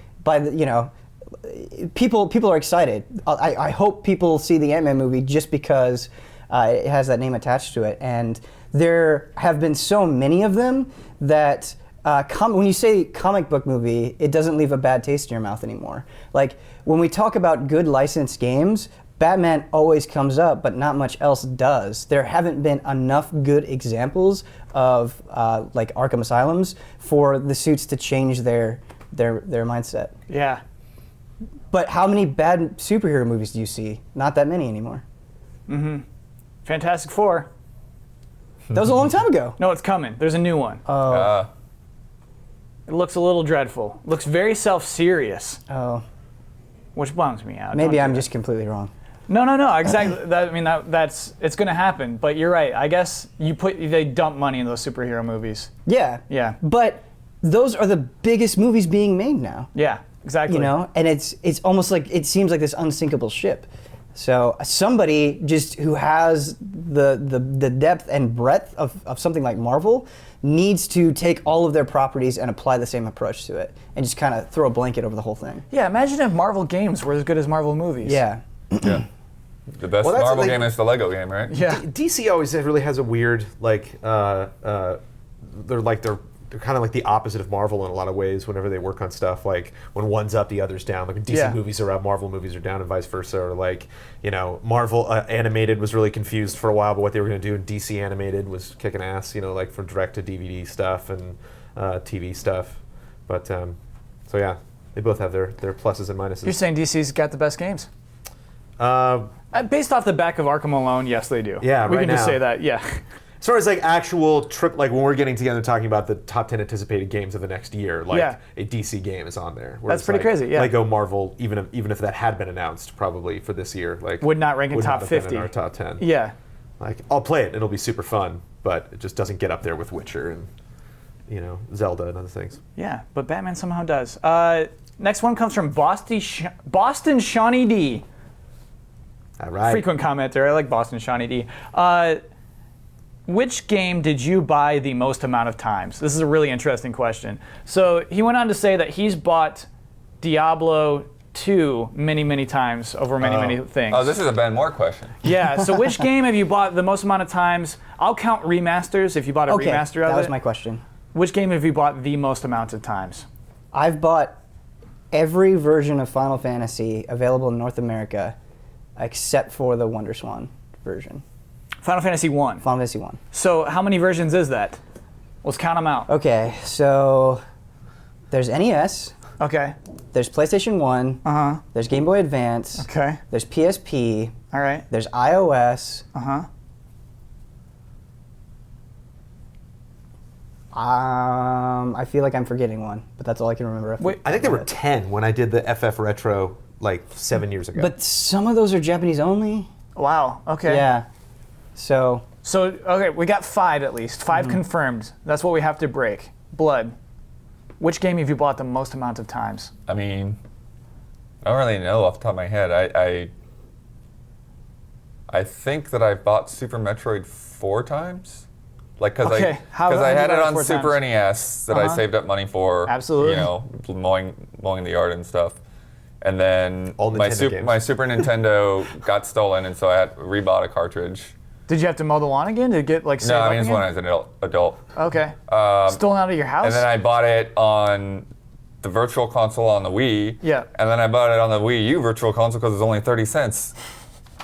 people are excited. I hope people see the Ant-Man movie just because it has that name attached to it. And there have been so many of them that when you say comic book movie, it doesn't leave a bad taste in your mouth anymore. Like, when we talk about good licensed games, Batman always comes up, but not much else does. There haven't been enough good examples of like Arkham Asylums for the suits to change their mindset. Yeah. But how many bad superhero movies do you see? Not that many anymore. Fantastic Four. That was a long time ago. No, it's coming. There's a new one. It looks a little dreadful. Looks very self-serious, Oh, which bums me out. maybe Don't I'm do just completely wrong. that. No, exactly. That's it's going to happen. But you're right. I guess they dump money in those superhero movies. Yeah. Yeah. But those are the biggest movies being made now. Yeah, exactly. And it's almost like it seems like this unsinkable ship. So somebody just who has the depth and breadth of something like Marvel needs to take all of their properties and apply the same approach to it and just kind of throw a blanket over the whole thing. Yeah, imagine if Marvel games were as good as Marvel movies. Yeah. Yeah. The best Well, that's Marvel like- game is the Lego game, right? Yeah. DC always really has a weird they're kind of like the opposite of Marvel in a lot of ways. Whenever they work on stuff, like when one's up, the other's down. Like when DC Yeah. movies are up, Marvel movies are down, and vice versa. Or like Marvel animated was really confused for a while, but what they were going to do in DC animated was kicking ass. Like for direct to DVD stuff and TV stuff. But so yeah, they both have their pluses and minuses. You're saying DC's got the best games? Uh, Based off the back of Arkham alone, yes, they do. Yeah, we right can just now. say that. Yeah. As far as like actual trip, like when we're getting together talking about the top 10 anticipated games of the next year, like Yeah. a DC game is on there. That's pretty crazy, yeah. Lego Marvel, even if that had been announced, probably for this year, like Would not rank in would top not have been 50. in our top 10. Yeah. Like I'll play it; it'll be super fun, but it just doesn't get up there with Witcher and Zelda and other things. Yeah, but Batman somehow does. Next one comes from Boston Shawnee D. All right. Frequent commenter. I like Boston Shawnee D. Which game did you buy the most amount of times? This is a really interesting question. So he went on to say that he's bought Diablo 2 many, many times over many things. Oh, this is a Ben Moore question. Yeah, so which game have you bought the most amount of times? I'll count remasters if you bought a Okay, remaster of that was it. my question. Which game have you bought the most amount of times? I've bought every version of Final Fantasy available in North America except for the Wonder Swan version. Final Fantasy 1. Final Fantasy 1. So how many versions is that? Let's count them out. Okay, so there's NES, Okay. there's PlayStation 1, Uh-huh. there's Game Boy Advance, Okay. there's PSP, All right. there's iOS. Uh-huh. I feel like I'm forgetting one, but that's all I can remember. Wait, I think there were 10 when I did the FF Retro like 7 years ago. But some of those are Japanese only. Wow. Okay. Yeah. So So, okay, we got 5 at least. 5 confirmed. That's what we have to break. Blood. Which game have you bought the most amount of times? I mean, I don't really know off the top of my head. I think that I've bought Super Metroid 4 times. Like, because Okay, how I have you had it bought it on 4 Super times? NES that I Uh-huh. saved up money for. Absolutely. You know, mowing the yard and stuff. And then All Nintendo games. my Super Nintendo got stolen, and so I had rebought a cartridge. Did you have to mow the lawn again to get like saved No, up I mean, it's again? when I was an adult. Okay. Stolen out of your house? And then I bought it on the Virtual Console on the Wii. Yeah. And then I bought it on the Wii U Virtual Console because it was only 30 cents.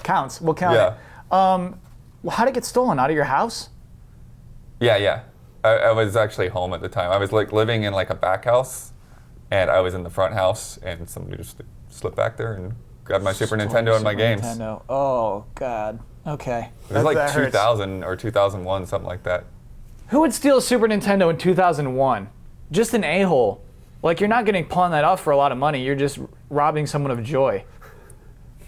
Counts. We'll count Yeah. it. Well, how did it get stolen? Out of your house? Yeah. I was actually home at the time. I was like living in like a back house, and I was in the front house, and somebody just slipped back there and grabbed my Super Nintendo and my games. Nintendo. Oh, God. Okay. It was like that hurts. 2000 or 2001, something like that. Who would steal a Super Nintendo in 2001? Just an a-hole. Like, you're not getting pawned that off for a lot of money. You're just robbing someone of joy.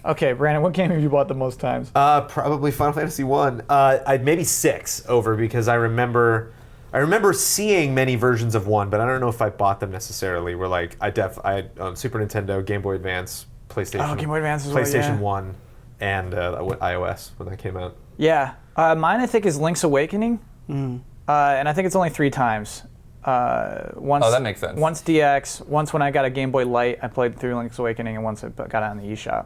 Okay, Brandon, what game have you bought the most times? Probably Final Fantasy 1. I maybe 6 over because I remember seeing many versions of 1, but I don't know if I bought them necessarily. Where like I had Super Nintendo, Game Boy Advance, PlayStation. Oh, Game Boy Advance as well, PlayStation yeah. 1, and iOS when that came out. Yeah. Mine, I think, is Link's Awakening. And I think it's only 3 times. Once, Oh, that makes sense. Once DX, once when I got a Game Boy Light, I played through Link's Awakening, and once I got it on the eShop.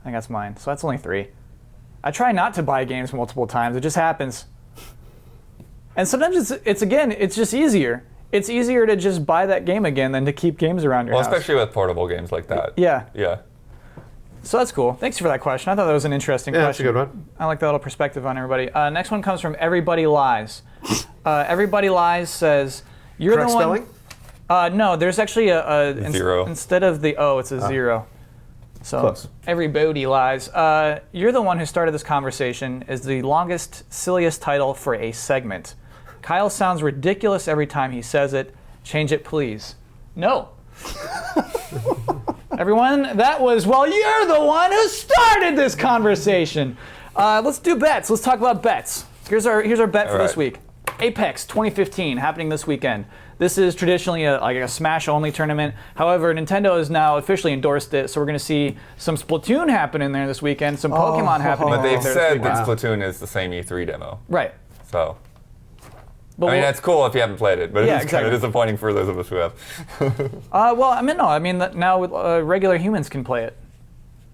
I think that's mine. So that's only 3. I try not to buy games multiple times. It just happens. And sometimes it's just easier. It's easier to just buy that game again than to keep games around your Well, house. especially with portable games like that. Yeah. Yeah. So that's cool. Thanks for that question. I thought that was an interesting Yeah, that's a question. good one. I like that little perspective on everybody. Next one comes from Everybody Lies. Everybody Lies says, "You're Correct the one." spelling? No, there's actually a Zero. instead of the O, it's a 0. So Close. Everybody Lies. You're the one who started this conversation. Is the longest, silliest title for a segment. Kyle sounds ridiculous every time he says it. Change it, please. No. Everyone, that was, well, you're the one who started this conversation. Let's do bets. Let's talk about bets. Here's our bet for this right. week. Apex 2015, happening this weekend. This is traditionally a Smash-only tournament. However, Nintendo has now officially endorsed it, so we're going to see some Splatoon happen in there this weekend, some Pokemon happening But they've there this said weekend. that Splatoon is the same E3 demo. Right. So, But I mean, we'll- that's cool if you haven't played it, but Yeah, it's exactly. kind of disappointing for those of us who have. well, I mean, no. I mean, now regular humans can play it.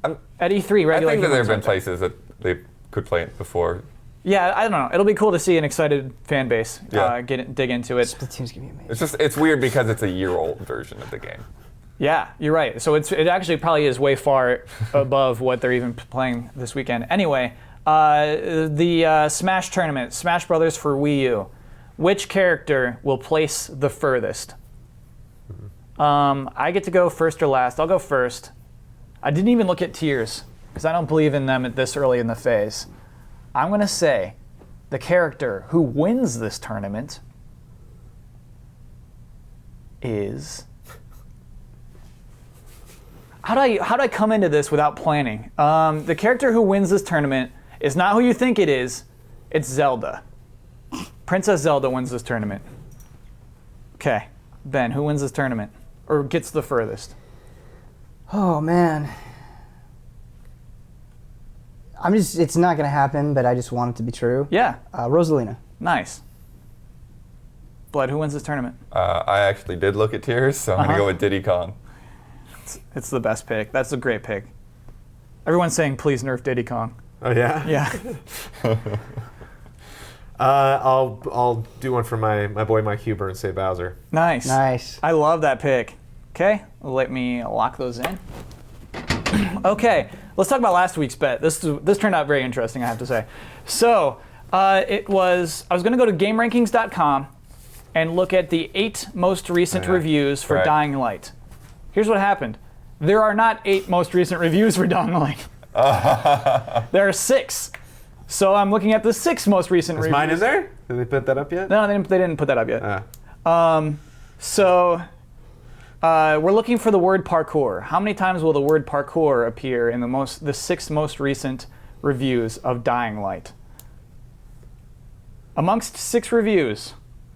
At E3, I regular think that there humans have been aren't there. places that they could play it before. Yeah, I don't know. It'll be cool to see an excited fan base Yeah. dig into it. Splatoon's gonna be amazing. It's weird because it's a year-old version of the game. Yeah, you're right. So it actually probably is way far above what they're even playing this weekend. Anyway, the Smash tournament, Smash Brothers for Wii U. Which character will place the furthest? I get to go first or last. I'll go first. I didn't even look at tiers because I don't believe in them at this early in the phase. I'm going to say the character who wins this tournament is... How do I come into this without planning? The character who wins this tournament is not who you think it is. It's Zelda. Princess Zelda wins this tournament. Okay, Ben, who wins this tournament? Or gets the furthest? Oh man. It's not gonna happen, but I just want it to be true. Yeah, Rosalina. nice. Blood, who wins this tournament? I actually did look at tiers, so I'm going to go with Diddy Kong. It's the best pick. That's a great pick. Everyone's saying, please nerf Diddy Kong. Oh yeah. Yeah. I'll do one for my boy Mike Huber and say Bowser. Nice. Nice. I love that pick. Okay, let me lock those in. Okay, let's talk about last week's bet. This turned out very interesting, I have to say. So I was going to go to GameRankings.com and look at the 8 most recent reviews for Right. Dying Light. Here's what happened. There are not 8 most recent reviews for Dying Light. There are 6. So I'm looking at the 6 most recent Is reviews. mine in there? Did they put that up yet? No, they didn't put that up yet. Ah. So we're looking for the word parkour. How many times will the word parkour appear in the 6 most recent reviews of Dying Light? Amongst 6 reviews,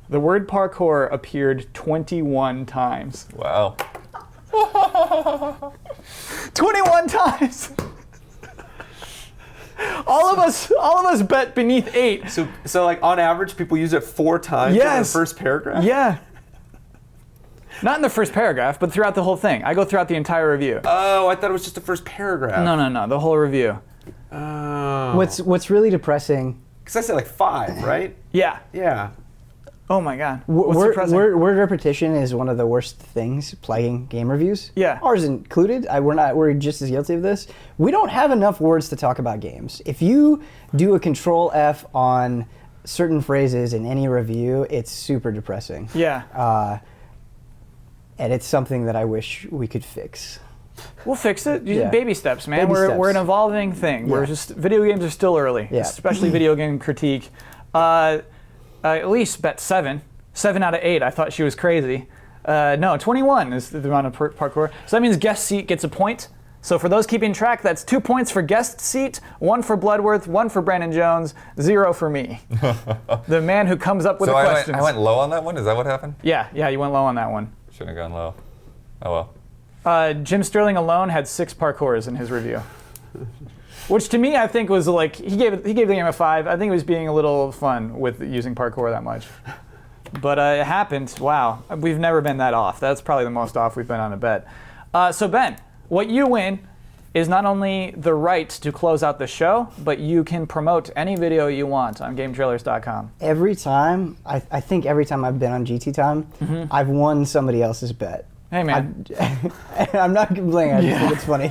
the word parkour appeared 21 times. Wow. 21 times! All of us bet beneath 8. So like on average, people use it 4 times in the Yes. first paragraph? Yeah. Not in the first paragraph, but throughout the whole thing. I go throughout the entire review. Oh, I thought it was just the first paragraph. No, the whole review. Oh. What's really depressing? Because I said like 5, right? Yeah. Yeah. Oh my God. What's depressing? Word repetition is one of the worst things plaguing game reviews. Yeah. Ours included. We're just as guilty of this. We don't have enough words to talk about games. If you do a Control F on certain phrases in any review, it's super depressing. Yeah. And it's something that I wish we could fix. We'll fix it. Yeah. Baby steps, man. Baby We're steps. an evolving thing. We're Yeah. just video games are still early, Yeah. especially video game critique. Elise bet 7 out of 8. I thought she was crazy. No, 21 is the amount of parkour. So that means guest seat gets a point. So for those keeping track, that's 2 points for guest seat, 1 for Bloodworth, 1 for Brandon Jones, 0 for me. The man who comes up with So the I questions. went low on that one? Is that what happened? Yeah, you went low on that one. Shouldn't have gone low. Oh well. Jim Sterling alone had 6 parkours in his review. Which to me, I think was like, he gave the game a 5. I think he was being a little fun with using parkour that much. But it happened. Wow. We've never been that off. That's probably the most off we've been on a bet. So Ben, what you win is not only the right to close out the show, but you can promote any video you want on GameTrailers.com. Every time, I think every time I've been on GT Time, I've won somebody else's bet. Hey, man. I'm not complaining. I just think it's funny.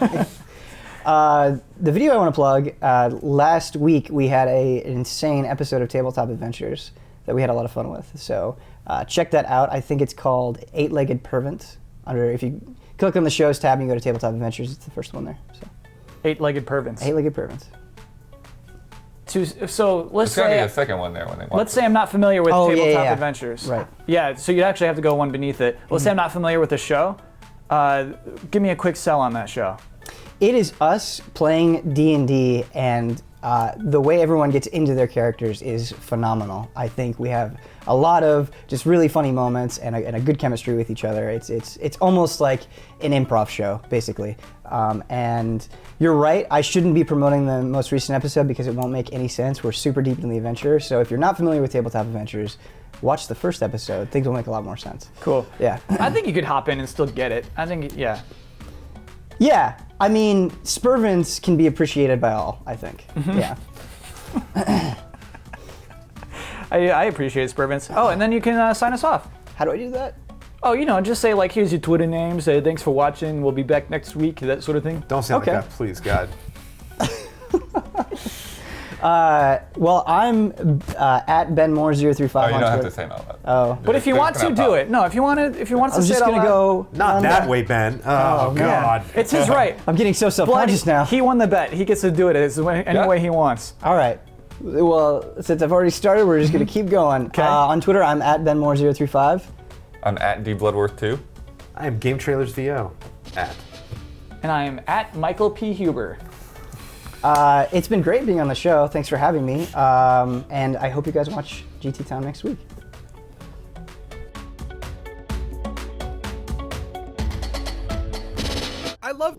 The video I want to plug, last week we had an insane episode of Tabletop Adventures that we had a lot of fun with. So check that out. I think it's called Eight-Legged Pervant. If you click on the shows tab and you go to Tabletop Adventures, it's the first one there. So Eight-legged pervants. Eight-Legged Pervants. So let's There's got to be say, a second one there when they want let's say I'm not familiar with Oh, yeah, Tabletop yeah. Adventures. Right. Yeah, so you'd actually have to go one beneath it. Let's say I'm not familiar with the show. Give me a quick sell on that show. It is us playing D&D, and the way everyone gets into their characters is phenomenal. I think we have a lot of just really funny moments and a good chemistry with each other. It's almost like an improv show, basically. And you're right, I shouldn't be promoting the most recent episode because it won't make any sense. We're super deep in the adventure, so if you're not familiar with Tabletop Adventures, watch the first episode. Things will make a lot more sense. Cool. Yeah. I think you could hop in and still get it. I think, yeah. Yeah, I mean, Spurvins can be appreciated by all, I think. Yeah. I appreciate Spurvins. Oh, and then you can sign us off. How do I do that? Oh, just say like, here's your Twitter name, say thanks for watching, we'll be back next week, that sort of thing. Don't sound Okay. like that, please, God. Well, I'm at BenMoore035 Oh, on you don't have Twitter. to say no. Oh. But if you want to, do it. No, if you want to I say was just it out gonna loud. go. Not on that the- way, Ben. Oh, man. God. It's his right. I'm getting so Blood, self-conscious now. he won the bet. He gets to do it any Yeah. way he wants. All right. Well, since I've already started, we're just gonna keep going. Okay. On Twitter, I'm at BenMoore035. I'm at DBloodworth2. I am Game Trailers VO. And I am at Michael P. Huber. It's been great being on the show. Thanks for having me. And I hope you guys watch GT Town next week. I love.